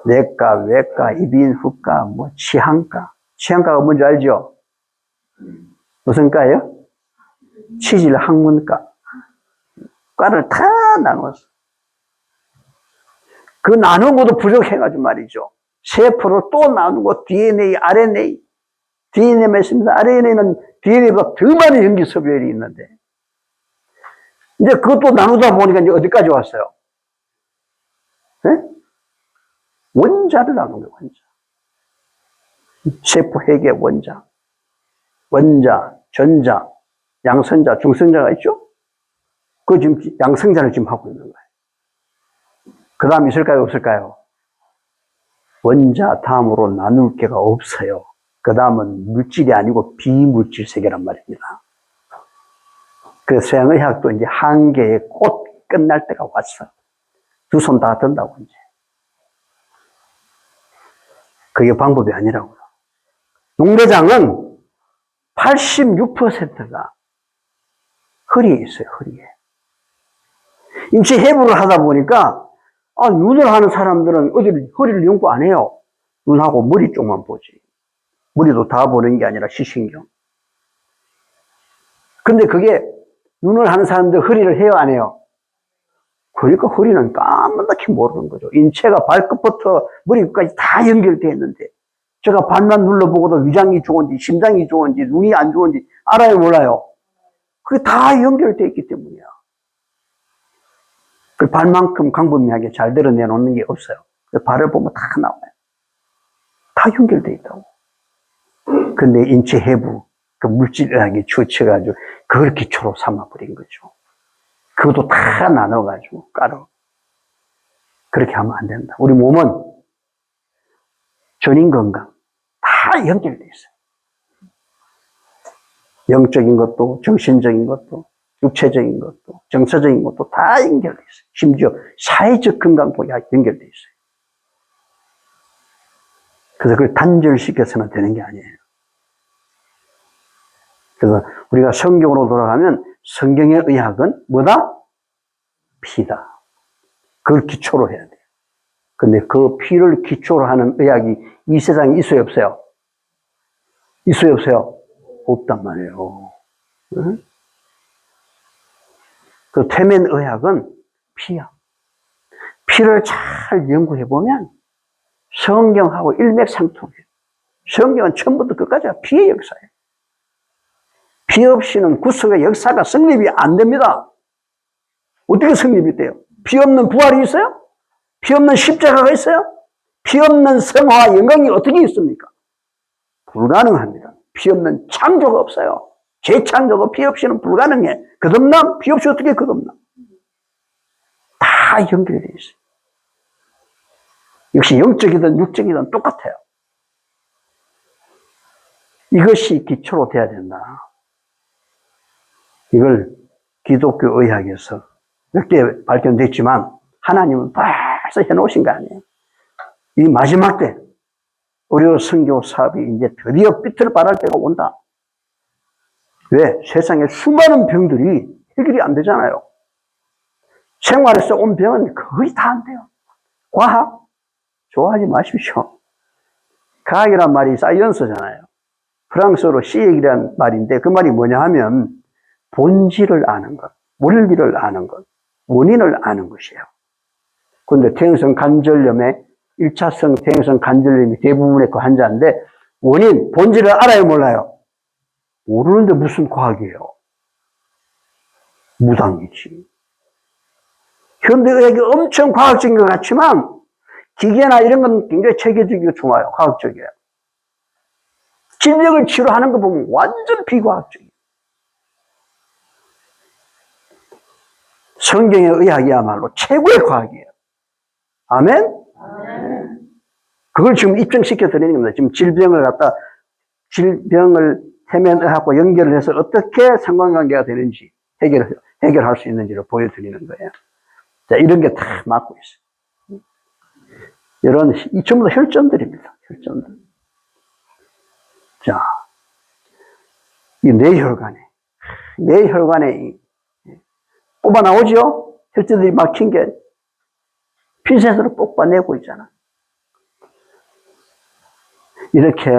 내과, 외과, 이비인 후과, 치안과. 치안과가 뭔지 알죠? 무슨 과예요? 치질 학문과. 과를 다 나눴어. 그 나눈 것도 부족해가지고 말이죠. 세포를 또 나누고 DNA, RNA DNA만 있습니다. RNA는 DNA보다 더 많은 염기섭열이 있는데, 이제 그것도 나누다 보니까 이제 어디까지 왔어요? 네? 원자를 나눈 거예요, 원자. 세포핵의 원자. 원자, 전자, 양성자, 중성자가 있죠? 그 지금 양성자를 지금 하고 있는 거예요. 그 다음 있을까요, 없을까요? 원자 다음으로 나눌 게가 없어요. 그 다음은 물질이 아니고 비물질 세계란 말입니다. 그 서양의학도 이제 한계에 곧 끝날 때가 왔어. 두 손 다 든다고 이제. 그게 방법이 아니라고요. 용대장은 86%가 허리에 있어요, 허리에. 인체 해부를 하다 보니까, 눈을 하는 사람들은 허리를 연구 안 해요. 눈하고 머리 쪽만 보지. 머리도 다 보는 게 아니라 시신경. 근데 그게 눈을 하는 사람들 허리를 해요, 안 해요? 그러니까 허리는 까맣게 모르는 거죠. 인체가 발끝부터 머리끝까지 다 연결되어 있는데, 제가 발만 눌러보고도 위장이 좋은지, 심장이 좋은지, 눈이 안 좋은지 알아요, 몰라요? 그게 다 연결되어 있기 때문이야. 그 발만큼 광범위하게 잘 드러내놓는 게 없어요. 발을 보면 다 나와요. 다 연결되어 있다고. 근데 인체 해부, 그 물질의학이 추측해가지고 그걸 기초로 삼아버린 거죠. 그것도 다 나눠가지고 깔아. 그렇게 하면 안 된다. 우리 몸은 전인 건강 다 연결되어 있어요. 영적인 것도, 정신적인 것도, 육체적인 것도, 정서적인 것도 다 연결되어 있어요. 심지어 사회적 건강도 연결되어 있어요. 그래서 그걸 단절시켜서는 되는 게 아니에요. 그래서 우리가 성경으로 돌아가면 성경의 의학은 뭐다? 피다. 그걸 기초로 해야 돼요. 근데 그 피를 기초로 하는 의학이 이 세상에 있어요, 없어요? 있어요, 없어요? 없단 말이에요. 응? 그 태면 의학은 피야. 피를 잘 연구해보면 성경하고 일맥상통해요. 성경은 처음부터 끝까지 피의 역사예요. 피 없이는 구속의 역사가 성립이 안 됩니다. 어떻게 성립이 돼요? 피 없는 부활이 있어요? 피 없는 십자가가 있어요? 피 없는 성화와 영광이 어떻게 있습니까? 불가능합니다. 피 없는 창조가 없어요. 재창조가 피 없이는 불가능해. 거듭남? 피 없이 어떻게 거듭남? 다 연결되어 있어요. 역시 영적이든 육적이든 똑같아요. 이것이 기초로 돼야 된다. 이걸 기독교 의학에서 몇 개 발견됐지만 하나님은 벌써 해놓으신 거 아니에요. 이 마지막 때 의료 선교 사업이 이제 드디어 빛을 발할 때가 온다. 왜? 세상에 수많은 병들이 해결이 안 되잖아요. 생활에서 온 병은 거의 다 안 돼요. 과학? 좋아하지 마십시오. 과학이란 말이 사이언스잖아요. 프랑스어로 시액이란 말인데 그 말이 뭐냐 하면 본질을 아는 것, 원리를 아는 것, 원인을 아는 것이에요. 그런데 퇴행성 관절염의 1차성 퇴행성 관절염이 대부분의 그 환자인데 원인, 본질을 알아요, 몰라요? 모르는데 무슨 과학이에요? 무당이지. 현대의학이 엄청 과학적인 것 같지만 기계나 이런 건 굉장히 체계적이고 좋아요. 과학적이에요. 질병을 치료하는 거 보면 완전 비과학적이에요. 성경의 의학이야말로 최고의 과학이에요. 아멘? 아멘. 그걸 지금 입증시켜 드리는 겁니다. 지금 질병을 태면의학과 연결을 해서 어떻게 상관관계가 되는지 해결할 수 있는지를 보여드리는 거예요. 자, 이런 게 다 막고 있어요. 이런, 이 전부 다 혈전들입니다. 혈전들. 자, 이 뇌혈관에 뽑아 나오죠? 혈전들이 막힌 게 핀셋으로 뽑아내고 있잖아. 이렇게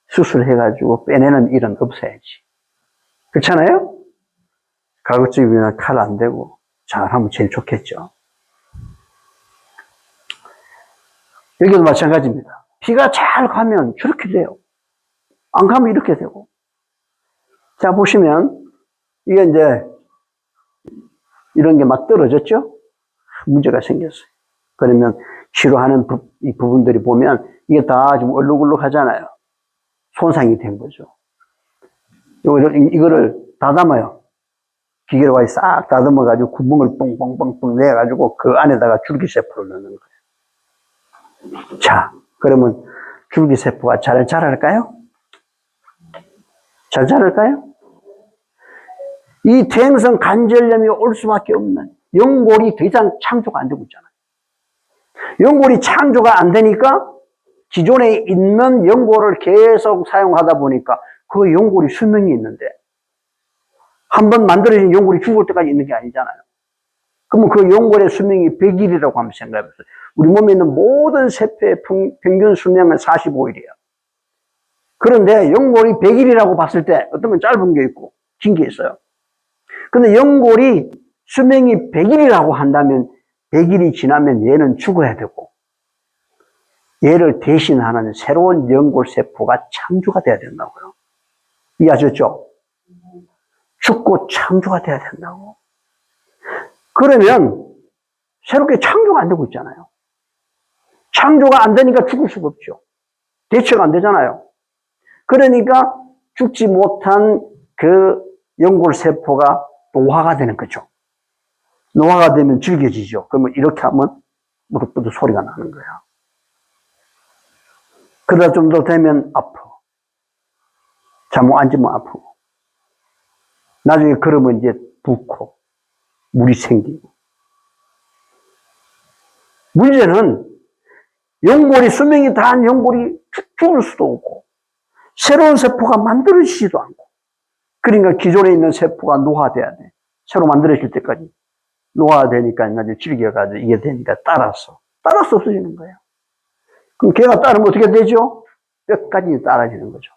수술해가지고 빼내는 일은 없어야지. 그렇잖아요? 가급적이면 칼 안 대고 잘하면 제일 좋겠죠. 여기도 마찬가지입니다. 피가 잘 가면 저렇게 돼요. 안 가면 이렇게 되고. 자, 보시면, 이게 이제, 이런 게 막 떨어졌죠? 문제가 생겼어요. 그러면 치료하는 이 부분들이 보면, 이게 다 좀 얼룩얼룩 하잖아요. 손상이 된 거죠. 이거를 다담아요. 기계로 가지고 싹 다듬어가지고 구멍을 뻥뻥뻥뻥 내가지고 그 안에다가 줄기세포를 넣는 거예요. 자, 그러면 줄기세포가 잘 자랄까요? 잘 자랄까요? 이 퇴행성 관절염이 올 수밖에 없는 연골이 더 이상 창조가 안 되고 있잖아요. 연골이 창조가 안 되니까 기존에 있는 연골을 계속 사용하다 보니까 그 연골이 수명이 있는데 한 번 만들어진 연골이 죽을 때까지 있는 게 아니잖아요. 그러면 그 연골의 수명이 100일이라고 한번 생각해보세요. 우리 몸에 있는 모든 세포의 평균 수명은 45일이에요. 그런데 연골이 100일이라고 봤을 때 어떤 건 짧은 게 있고 긴 게 있어요. 근데 연골이 수명이 100일이라고 한다면 100일이 지나면 얘는 죽어야 되고 얘를 대신하는 새로운 연골세포가 창조가 돼야 된다고요. 이해하셨죠? 죽고 창조가 돼야 된다고. 그러면 새롭게 창조가 안 되고 있잖아요. 창조가 안 되니까 죽을 수가 없죠. 대처가 안 되잖아요. 그러니까 죽지 못한 그 연골세포가 노화가 되는 거죠. 노화가 되면 질겨지죠. 그러면 이렇게 하면 무릎부터 소리가 나는 거예요. 그러다 좀 더 되면 아파. 잠못 앉으면 아프고. 나중에 그러면 이제 붓고 물이 생기고. 문제는 연골이 수명이 다한 연골이 죽을 수도 없고 새로운 세포가 만들어지지도 않고 그러니까 기존에 있는 세포가 노화돼야 돼. 새로 만들어질 때까지 노화되니까 나중에 질겨가지고 이게 되니까 따라서 없어지는 거예요. 그럼 걔가 따르면 어떻게 되죠? 뼈까지 따라지는 거죠.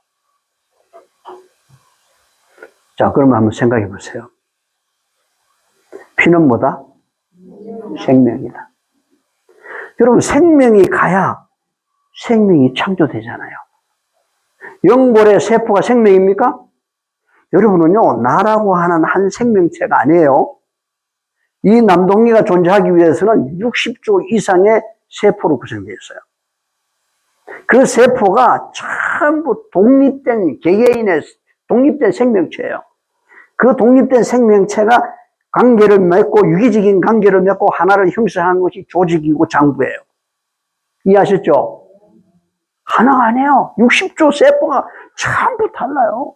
자, 그러면 한번 생각해 보세요. 피는 뭐다? 생명이다. 여러분, 생명이 가야 생명이 창조되잖아요. 연골의 세포가 생명입니까? 여러분은요, 나라고 하는 한 생명체가 아니에요. 이 남동이가 존재하기 위해서는 60조 이상의 세포로 구성되어 있어요. 그 세포가 전부 독립된 개개인의 독립된 생명체예요. 그 독립된 생명체가 관계를 맺고 유기적인 관계를 맺고 하나를 형성하는 것이 조직이고 장부예요. 이해하셨죠? 하나가 아니에요. 60조 세포가 전부 달라요.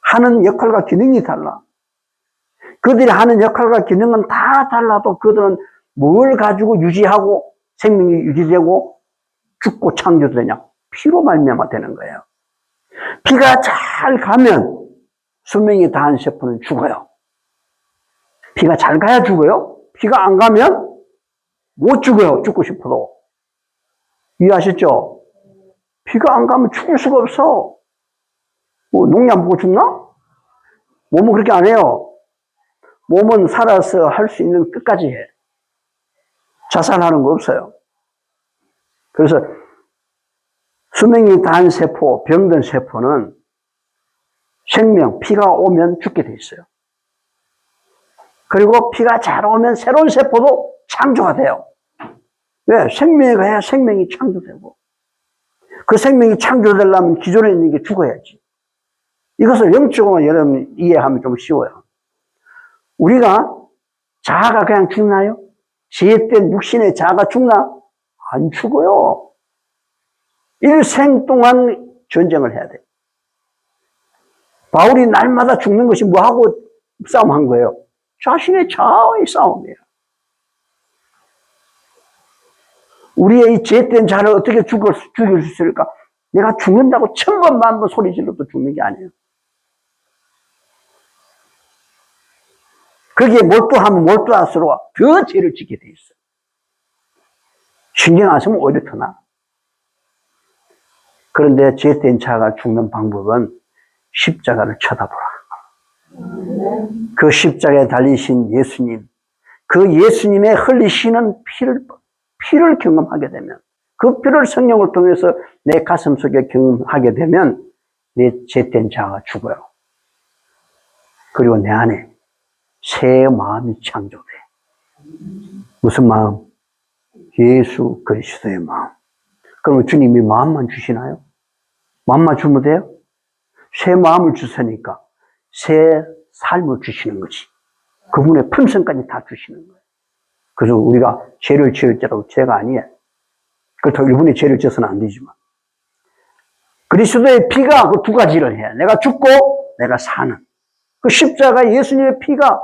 하는 역할과 기능이 달라. 그들이 하는 역할과 기능은 다 달라도 그들은 뭘 가지고 유지하고 생명이 유지되고 죽고 창조되냐? 피로 말미암아 되는 거예요. 피가 잘 가면 수명이 다한 세포는 죽어요. 피가 잘 가야 죽어요. 피가 안 가면 못 죽어요. 죽고 싶어도. 이해하셨죠? 피가 안 가면 죽을 수가 없어. 뭐 농약 먹고 죽나? 몸은 그렇게 안 해요. 몸은 살아서 할 수 있는 끝까지 해. 자살하는 거 없어요. 그래서 수명이 다한 세포, 병든 세포는 생명, 피가 오면 죽게 돼 있어요. 그리고 피가 잘 오면 새로운 세포도 창조가 돼요. 왜? 생명이 가야 생명이 창조되고 그 생명이 창조되려면 기존에 있는 게 죽어야지. 이것을 영적으로 여러분 이해하면 좀 쉬워요. 우리가 자아가 그냥 죽나요? 지혜된 육신의 자아가 죽나? 안 죽어요. 일생 동안 전쟁을 해야 돼. 바울이 날마다 죽는 것이 뭐하고 싸움한 거예요? 자신의 자아의 싸움이에요. 우리의 이 지혜된 자를 어떻게 죽일 수 있을까? 내가 죽는다고 1000번, 10,000번 소리 질러도 죽는 게 아니에요. 거기에 몰두하면 몰두할수록 더 죄를 짓게 돼 있어요. 신경 안 쓰면 오히려 더 나아. 그런데 죄된 자가 죽는 방법은 십자가를 쳐다보라. 그 십자가에 달리신 예수님, 그 예수님의 흘리시는 피를 경험하게 되면, 그 피를 성령을 통해서 내 가슴 속에 경험하게 되면 내 죄된 자가 죽어요. 그리고 내 안에 새 마음이 창조돼. 무슨 마음? 예수 그리스도의 마음. 그러면 주님이 마음만 주시나요? 마음만 주면 돼요? 새 마음을 주시니까 새 삶을 주시는 거지. 그분의 품성까지 다 주시는 거예요. 그래서 우리가 죄를 지을지라도 죄가 아니에요. 그렇다고 일본이 죄를 지어서는 안 되지만. 그리스도의 피가 그 두 가지를 해요. 내가 죽고 내가 사는. 그 십자가 예수님의 피가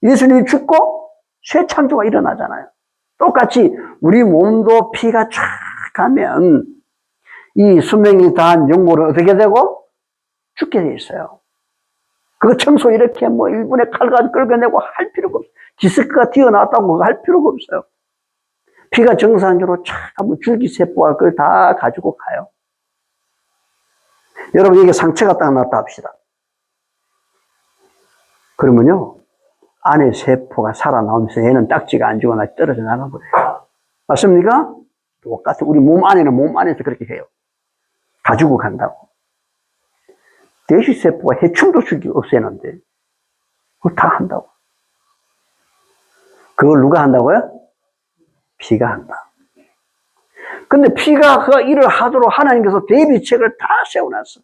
예수님이 죽고 새 창조가 일어나잖아요. 똑같이 우리 몸도 피가 쫙 가면 이 수명이 다한 영혼은 어떻게 되고? 죽게 돼 있어요. 그거 청소 이렇게 뭐 1분에 칼 가지고 끌어내고 할 필요가 없어요. 디스크가 튀어나왔다고 할 필요가 없어요. 피가 정상적으로 쫙 하면 줄기세포가 그걸 다 가지고 가요. 여러분, 이게 상처가 딱 났다 합시다. 그러면요, 안에 세포가 살아나오면서 얘는 딱지가 안 죽어나 떨어져 나가버려요. 맞습니까? 똑같이 우리 몸 안에는 몸 안에서 그렇게 해요. 다 죽어간다고. 돼지세포가 해충도 없애는데, 그걸 다 한다고. 그걸 누가 한다고요? 피가 한다. 근데 피가 그 일을 하도록 하나님께서 대비책을 다 세워놨어.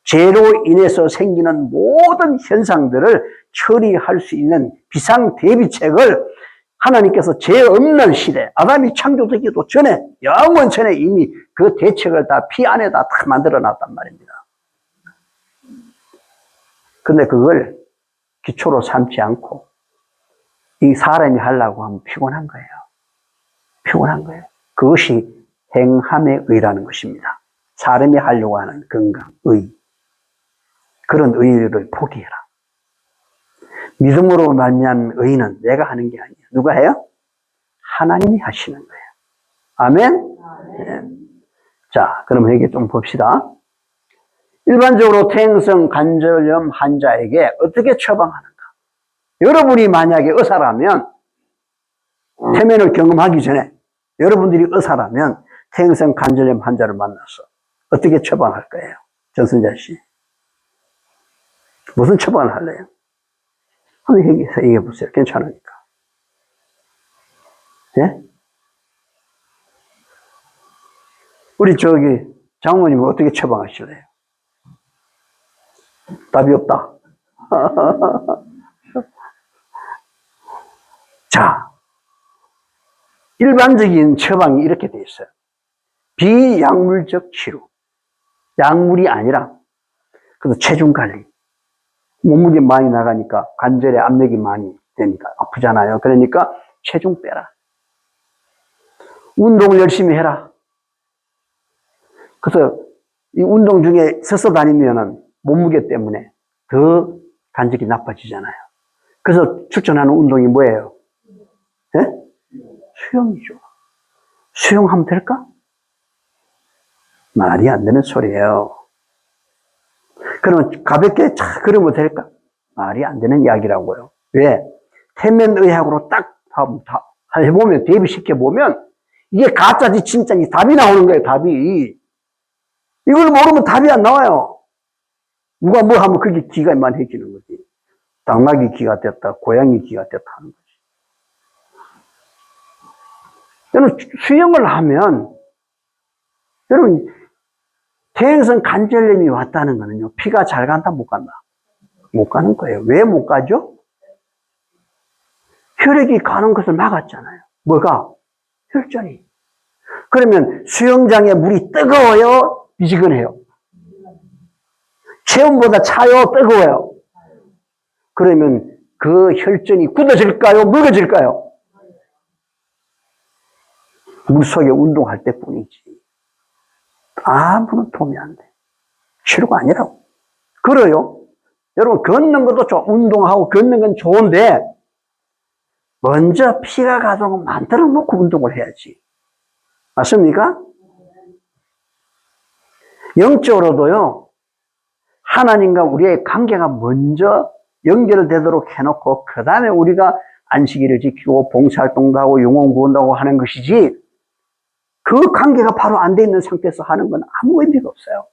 죄로 인해서 생기는 모든 현상들을 처리할 수 있는 비상 대비책을 하나님께서 죄 없는 시대, 아담이 창조되기도 전에, 영원 전에 이미 그 대책을 다 피 안에다 다 만들어 놨단 말입니다. 근데 그걸 기초로 삼지 않고 이 사람이 하려고 하면 피곤한 거예요. 피곤한 거예요. 그것이 행함의 의라는 것입니다. 사람이 하려고 하는 건강, 의. 그런 의를 포기해라. 믿음으로 말미암은 의는 내가 하는 게 아니에요. 누가 해요? 하나님이 하시는 거예요. 아멘? 네. 자, 그러면 이게 좀 봅시다. 일반적으로 퇴행성 관절염 환자에게 어떻게 처방하는가? 여러분이 만약에 의사라면, 태면을 경험하기 전에 여러분들이 의사라면 퇴행성 관절염 환자를 만나서 어떻게 처방할 거예요? 전선자 씨. 무슨 처방을 할래요? 한번 얘기해 보세요. 괜찮으니까. 예? 우리 장모님은 어떻게 처방하실래요? 답이 없다. 자, 일반적인 처방이 이렇게 돼 있어요. 비약물적 치료. 약물이 아니라, 그래서 체중 관리. 몸무게 많이 나가니까 관절에 압력이 많이 되니까 아프잖아요. 그러니까 체중 빼라. 운동을 열심히 해라. 그래서 이 운동 중에 서서 다니면은 몸무게 때문에 더 관절이 나빠지잖아요. 그래서 추천하는 운동이 뭐예요? 네? 수영이죠. 수영하면 될까? 말이 안 되는 소리예요. 그러면 가볍게 걸으면 될까? 말이 안 되는 이야기라고요. 왜? 태면의학으로 딱 해보면, 대비시켜보면, 이게 가짜지 진짜지 답이 나오는 거예요, 답이. 이걸 모르면 답이 안 나와요. 누가 뭐 하면 그게 기가 만해지는 거지. 당나귀 기가 됐다, 고양이 기가 됐다 하는 거지. 여러분, 수영을 하면, 여러분, 퇴행성 관절염이 왔다는 거는요, 피가 잘 간다, 못 간다? 못 가는 거예요. 왜 못 가죠? 혈액이 가는 것을 막았잖아요. 뭐가? 혈전이. 그러면 수영장에 물이 뜨거워요? 미지근해요? 체온보다 차요? 뜨거워요? 그러면 그 혈전이 굳어질까요? 묽어질까요? 물속에 운동할 때 뿐이지. 아무런 도움이 안 돼. 치료가 아니라고. 그래요. 여러분, 걷는 것도 운동하고 걷는 건 좋은데, 먼저 피가 가도록 만들어 놓고 운동을 해야지. 맞습니까? 영적으로도요, 하나님과 우리의 관계가 먼저 연결되도록 해놓고, 그 다음에 우리가 안식일을 지키고, 봉사활동도 하고, 영혼 구원도 하고 하는 것이지, 그 관계가 바로 안 돼 있는 상태에서 하는 건 아무 의미가 없어요.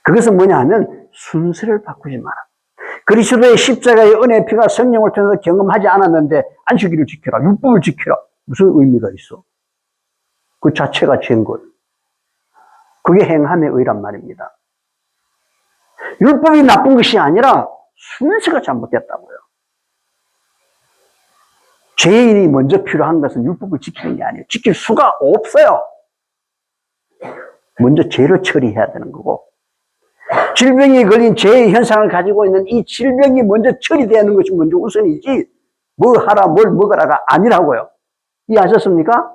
그것은 뭐냐 하면 순서를 바꾸지 마라. 그리스도의 십자가의 은혜의 피가 성령을 통해서 경험하지 않았는데 안식일을 지켜라, 율법을 지켜라. 무슨 의미가 있어? 그 자체가 죄인 걸. 그게 행함의 의란 말입니다. 율법이 나쁜 것이 아니라 순서가 잘못됐다고요. 죄인이 먼저 필요한 것은 율법을 지키는 게 아니에요. 지킬 수가 없어요. 먼저 죄를 처리해야 되는 거고, 질병이 걸린 죄의 현상을 가지고 있는 이 질병이 먼저 처리되는 것이 먼저 우선이지, 뭐 하라, 뭘 먹으라가 아니라고요. 이해하셨습니까?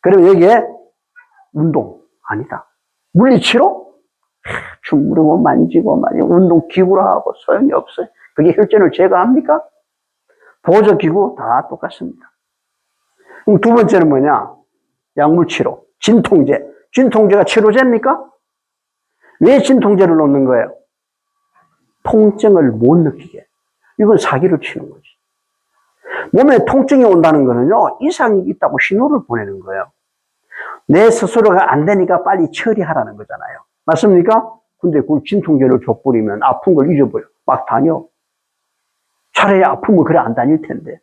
그럼 여기에 운동 아니다. 물리치료? 주무르고 만지고 운동 기구로 하고 소용이 없어요. 그게 혈전을 제거합니까? 보조기구 다 똑같습니다. 그럼 두 번째는 뭐냐? 약물치료, 진통제. 진통제가 치료제입니까? 왜 진통제를 놓는 거예요? 통증을 못 느끼게. 이건 사기를 치는 거지. 몸에 통증이 온다는 거는요, 이상이 있다고 신호를 보내는 거예요. 내 스스로가 안 되니까 빨리 처리하라는 거잖아요. 맞습니까? 근데 그걸 진통제를 줘버리면 아픈 걸 잊어버려. 막 다녀. 차라리 아프면 그래 안 다닐 텐데.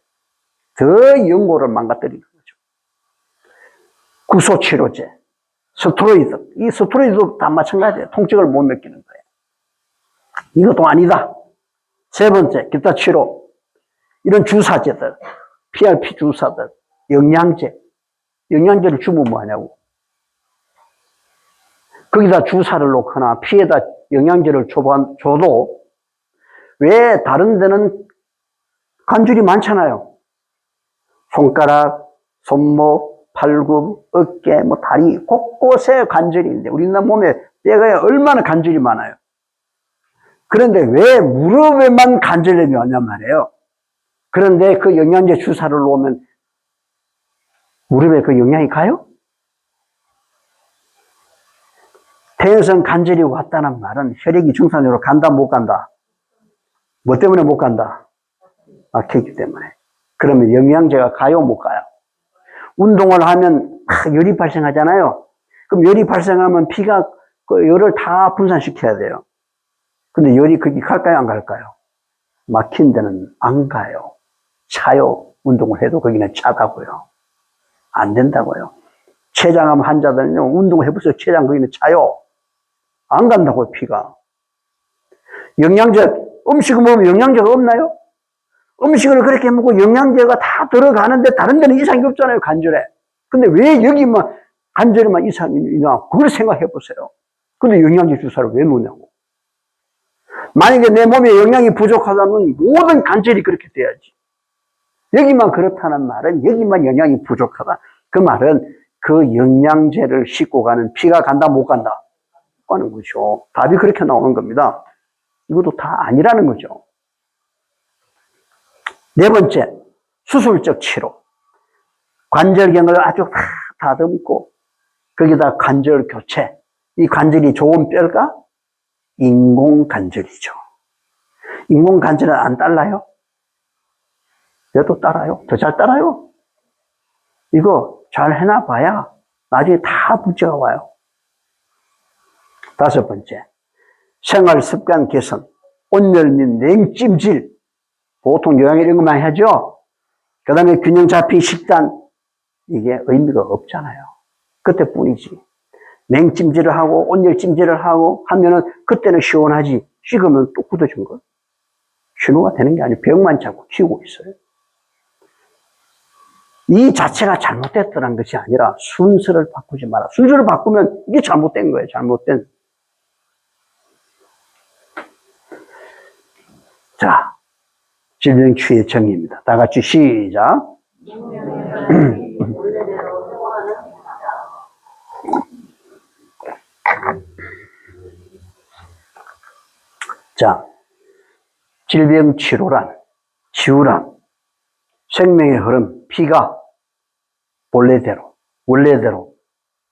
더 연골을 망가뜨리는 거죠. 구소치료제, 스테로이드. 이 스테로이드도 다 마찬가지예요. 통증을 못 느끼는 거예요. 이것도 아니다. 세 번째, 기타 치료. 이런 주사제들, PRP 주사들, 영양제. 영양제를 주면 뭐하냐고. 거기다 주사를 놓거나 피에다 영양제를 줘도 왜 다른 데는 관절이 많잖아요. 손가락, 손목, 팔굽, 어깨, 다리 곳곳에 관절이 있는데 우리나라 몸에 뼈가 얼마나 관절이 많아요. 그런데 왜 무릎에만 관절염이 왔냔 말이에요. 그런데 그 영양제 주사를 놓으면 무릎에 그 영양이 가요? 태연성 관절이 왔다는 말은 혈액이 정상적으로 간다, 못 간다? 뭐 때문에 못 간다? 막히기 때문에. 그러면 영양제가 가요, 못 가요? 운동을 하면 열이 발생하잖아요. 그럼 열이 발생하면 피가 그 열을 다 분산시켜야 돼요. 근데 열이 거기 갈까요, 안 갈까요? 막힌 데는 안 가요. 차요. 운동을 해도 거기는 차다고요. 안 된다고요. 췌장암 환자들은요, 운동을 해보세요. 췌장 거기는 차요. 안 간다고요, 피가. 영양제, 음식을 먹으면 영양제가 없나요? 음식을 그렇게 먹고 영양제가 다 들어가는데 다른 데는 이상이 없잖아요, 관절에. 근데 왜 여기만, 관절에만 이상이 있냐? 그걸 생각해 보세요. 근데 영양제 주사를 왜 놓냐고. 만약에 내 몸에 영양이 부족하다면 모든 관절이 그렇게 돼야지. 여기만 그렇다는 말은 여기만 영양이 부족하다. 그 말은 그 영양제를 싣고 가는 피가 간다, 못 간다? 하는 거죠. 답이 그렇게 나오는 겁니다. 이것도 다 아니라는 거죠. 네 번째, 수술적 치료. 관절경을 아주 다 다듬고 거기다 관절 교체. 이 관절이 좋은 뼈가 인공관절이죠. 인공관절은 안 딸라요? 얘도 따라요. 더 잘 따라요. 이거 잘 해놔봐야 나중에 다 문제가 와요. 다섯 번째, 생활습관 개선, 온열 및 냉찜질. 보통 요양에 이런 거 많이 하죠? 그 다음에 균형 잡힌 식단. 이게 의미가 없잖아요. 그때뿐이지. 냉찜질을 하고 온열찜질을 하고 하면은 그때는 시원하지. 식으면 또 굳어진 거. 신호가 되는 게 아니고 병만 자꾸 키우고 있어요. 이 자체가 잘못됐다는 것이 아니라 순서를 바꾸지 마라. 순서를 바꾸면 이게 잘못된 거예요. 잘못된. 자, 질병치유의 정의입니다. 다 같이 시작. 자, 질병치료란, 치유란, 생명의 흐름, 피가 원래대로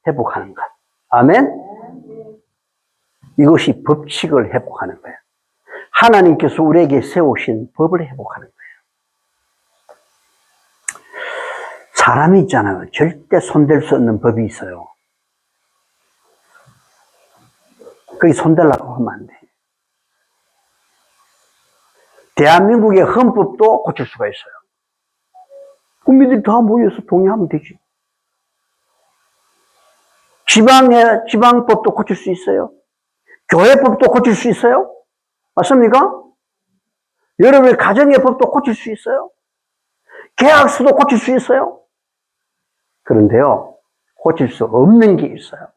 회복하는 것. 아멘? 이것이 법칙을 회복하는 거예요. 하나님께서 우리에게 세우신 법을 회복하는 거예요. 사람이 있잖아요. 절대 손댈 수 없는 법이 있어요. 거기 손대려고 하면 안 돼. 대한민국의 헌법도 고칠 수가 있어요. 국민들이 다 모여서 동의하면 되지. 지방법도 고칠 수 있어요. 교회법도 고칠 수 있어요. 맞습니까? 여러분의 가정의 법도 고칠 수 있어요. 계약서도 고칠 수 있어요. 그런데요, 고칠 수 없는 게 있어요.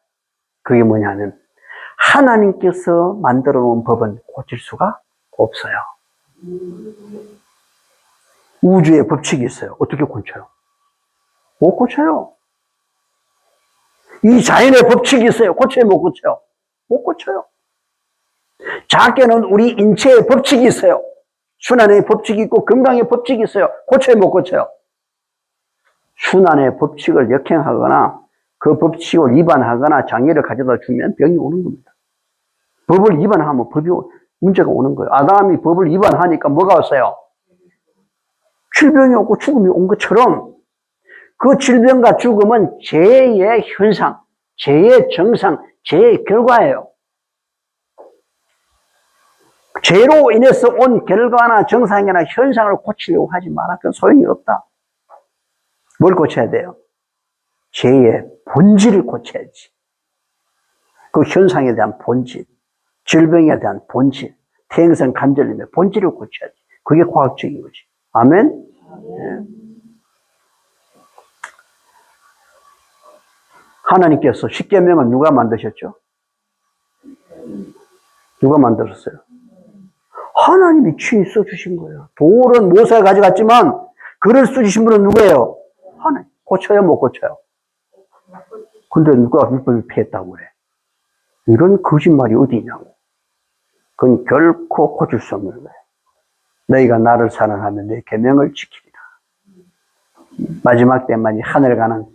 그게 뭐냐면 하나님께서 만들어 놓은 법은 고칠 수가 없어요. 우주의 법칙이 있어요. 어떻게 고쳐요? 못 고쳐요. 이 자연의 법칙이 있어요. 고쳐요, 못 고쳐요? 못 고쳐요. 작게는 우리 인체의 법칙이 있어요. 순환의 법칙이 있고 건강의 법칙이 있어요. 고쳐요, 못 고쳐요? 순환의 법칙을 역행하거나 그 법칙을 위반하거나 장애를 가져다 주면 병이 오는 겁니다. 법을 위반하면 문제가 오는 거예요. 아담이 법을 위반하니까 뭐가 왔어요? 질병이 오고 죽음이 온 것처럼 그 질병과 죽음은 죄의 현상, 죄의 정상, 죄의 결과예요. 죄로 인해서 온 결과나 정상이나 현상을 고치려고 하지 마라. 그건 소용이 없다. 뭘 고쳐야 돼요? 죄의 본질을 고쳐야지. 그 현상에 대한 본질, 질병에 대한 본질, 태행성 관절염의 본질을 고쳐야지. 그게 과학적인 거지. 아멘? 네. 하나님께서 십계명은 누가 만드셨죠? 누가 만들었어요? 하나님이 친히 써주신 거예요. 돌은 모세가 가져갔지만 글을 써주신 분은 누구예요? 하나님. 고쳐요, 못 고쳐요? 근데 누가 율법을 피했다고 그래? 이런 거짓말이 어디 있냐고. 그건 결코 고칠 수 없는 거예요. 너희가 나를 사랑하면 내 계명을 지키리라. 마지막 때만이 하늘 가는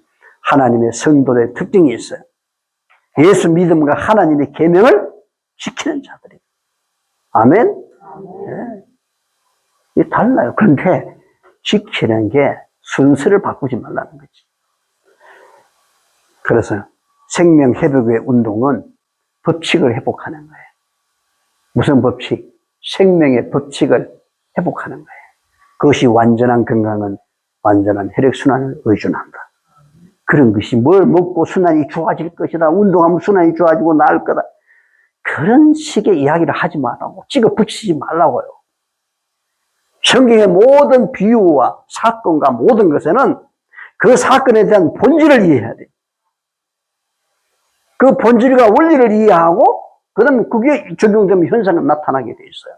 하나님의 성도의 특징이 있어요. 예수 믿음과 하나님의 계명을 지키는 자들이에요. 아멘? 네. 이게 달라요. 그런데 지키는 게 순서를 바꾸지 말라는 거지. 그래서 생명회복의 운동은 법칙을 회복하는 거예요. 무슨 법칙? 생명의 법칙을 회복하는 거예요. 그것이 완전한 건강은 완전한 혈액순환을 의존한다. 그런 것이 뭘 먹고 순환이 좋아질 것이다. 운동하면 순환이 좋아지고 나을 거다. 그런 식의 이야기를 하지 말라고. 찍어 붙이지 말라고요. 성경의 모든 비유와 사건과 모든 것에는 그 사건에 대한 본질을 이해해야 돼요. 그 본질과 원리를 이해하고 그다음 그게 적용되면 현상은 나타나게 돼 있어요.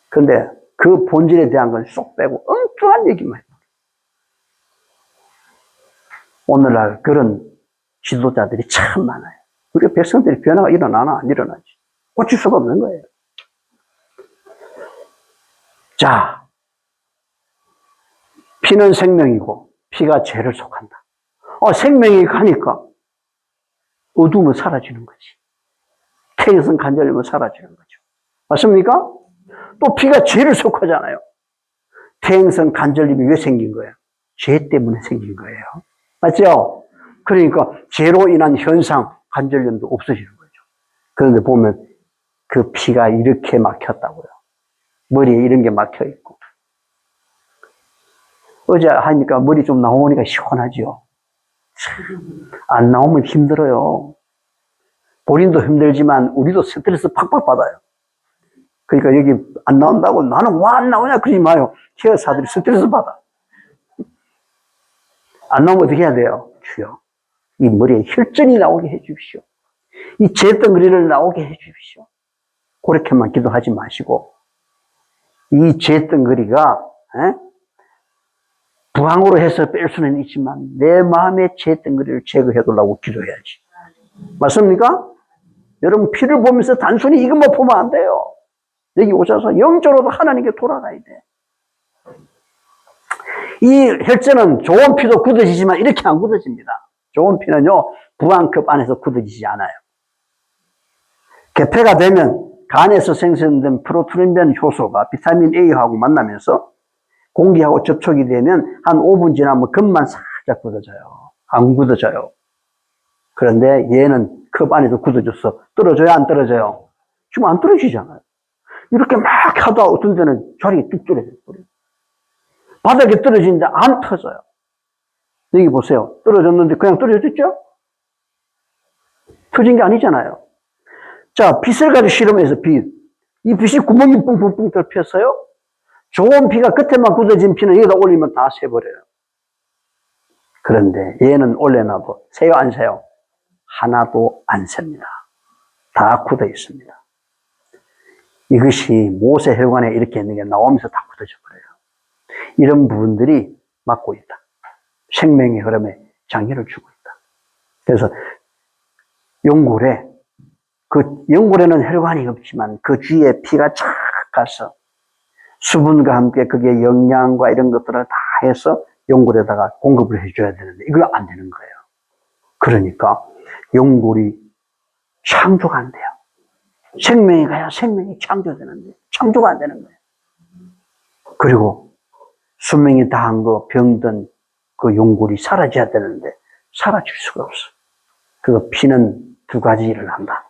그런데 그 본질에 대한 건 쏙 빼고 엉뚱한 얘기만 해요. 오늘날 그런 지도자들이 참 많아요. 우리 백성들이 변화가 일어나나 안 일어나지. 고칠 수가 없는 거예요. 자, 피는 생명이고 피가 죄를 속한다. 생명이 가니까 어둠은 사라지는 거지. 태행성 관절염은 사라지는 거죠. 맞습니까? 또 피가 죄를 속하잖아요. 태행성 관절염이 왜 생긴 거예요? 죄 때문에 생긴 거예요. 맞죠? 그러니까 죄로 인한 현상, 관절염도 없어지는 거죠. 그런데 보면 그 피가 이렇게 막혔다고요. 머리에 이런 게 막혀 있고. 어제 하니까 머리 좀 나오니까 시원하죠. 안 나오면 힘들어요. 본인도 힘들지만 우리도 스트레스 팍팍 받아요. 그러니까 여기 안 나온다고 나는 왜 안 나오냐 그러지 마요. 케어사들이 스트레스 받아. 안 나오면 어떻게 해야 돼요? 주여, 이 머리에 혈전이 나오게 해 주십시오. 이 재덩어리를 나오게 해 주십시오. 그렇게만 기도하지 마시고 이 재덩어리가 부항으로 해서 뺄 수는 있지만 내 마음의 재덩어리를 제거해 두려고 기도해야지. 맞습니까? 여러분 피를 보면서 단순히 이것만 보면 안 돼요. 여기 오셔서 영적으로도 하나님께 돌아가야 돼. 이 혈전은 좋은 피도 굳어지지만 이렇게 안 굳어집니다. 좋은 피는요, 부항급 안에서 굳어지지 않아요. 개폐가 되면 간에서 생성된 프로트린변 효소가 비타민 A하고 만나면서 공기하고 접촉이 되면 한 5분 지나면 겉만 살짝 굳어져요. 안 굳어져요. 그런데 얘는 컵 안에서 굳어져서 떨어져요, 안 떨어져요? 지금 안 떨어지잖아요. 이렇게 막 하다 어떤 데는 자리가 뚝 떨어져요. 바닥에 떨어지는데 안 터져요. 여기 보세요. 떨어졌는데 그냥 떨어졌죠? 터진 게 아니잖아요. 자, 빗을 가지고 실험해서 빗. 이 빗이 구멍이 뿡뿡뿡 뚫혔어요? 좋은 비가 끝에만 굳어진 비는 여기다 올리면 다 새버려요. 그런데 얘는 올려놔도 새요, 안 새요? 하나도 안 셉니다. 다 굳어 있습니다. 이것이 모세 혈관에 이렇게 있는 게 나오면서 다 굳어져 버려요. 이런 부분들이 막고 있다. 생명의 흐름에 장애를 주고 있다. 그래서 연골에, 그 연골에는 혈관이 없지만 그 주위에 피가 쫙 가서 수분과 함께 그게 영양과 이런 것들을 다 해서 연골에다가 공급을 해줘야 되는데 이거 안 되는 거예요. 그러니까 연골이 창조가 안 돼요. 생명이 가야 생명이 창조되는데 창조가 안 되는 거예요. 그리고 수명이 다한 거 병든 그 연골이 사라져야 되는데 사라질 수가 없어. 그 피는 두 가지 일을 한다.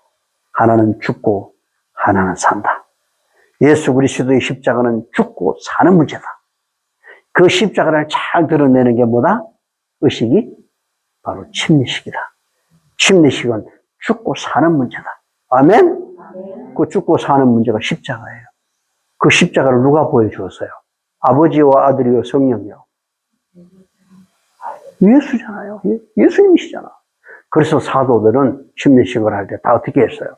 하나는 죽고 하나는 산다. 예수 그리스도의 십자가는 죽고 사는 문제다. 그 십자가를 잘 드러내는 게 뭐다? 의식이 바로 침례식이다. 침례식은 죽고 사는 문제다. 아멘? 그 죽고 사는 문제가 십자가예요. 그 십자가를 누가 보여주었어요? 아버지와 아들이요 성령이요. 예수잖아요. 예수님이시잖아. 그래서 사도들은 침례식을 할 때 다 어떻게 했어요?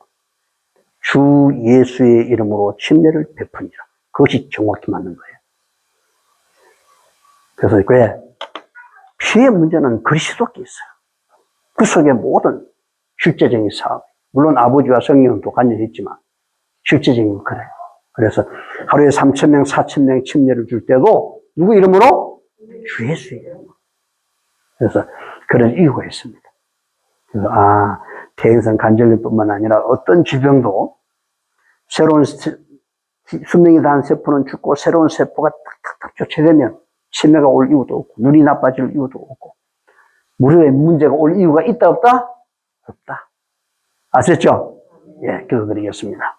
주 예수의 이름으로 침례를 베푸니라. 그것이 정확히 맞는 거예요. 그래서 왜? 피의 문제는 그리스도께 있어요. 그 속에 모든 실제적인 사업, 물론 아버지와 성령도 관여했지만 실제적인 건 그래요. 그래서 하루에 3,000명, 4,000명 침례를 줄 때도 누구 이름으로? 주 예수의 이름으로. 그래서 그런 이유가 있습니다. 그래서 퇴행성 관절염뿐만 아니라 어떤 질병도 새로운 수명이 다한 세포는 죽고 새로운 세포가 탁탁탁 교체되면 치매가 올 이유도 없고 눈이 나빠질 이유도 없고 무료의 문제가 올 이유가 있다 없다? 없다. 아셨죠? 예, 그거 드리겠습니다.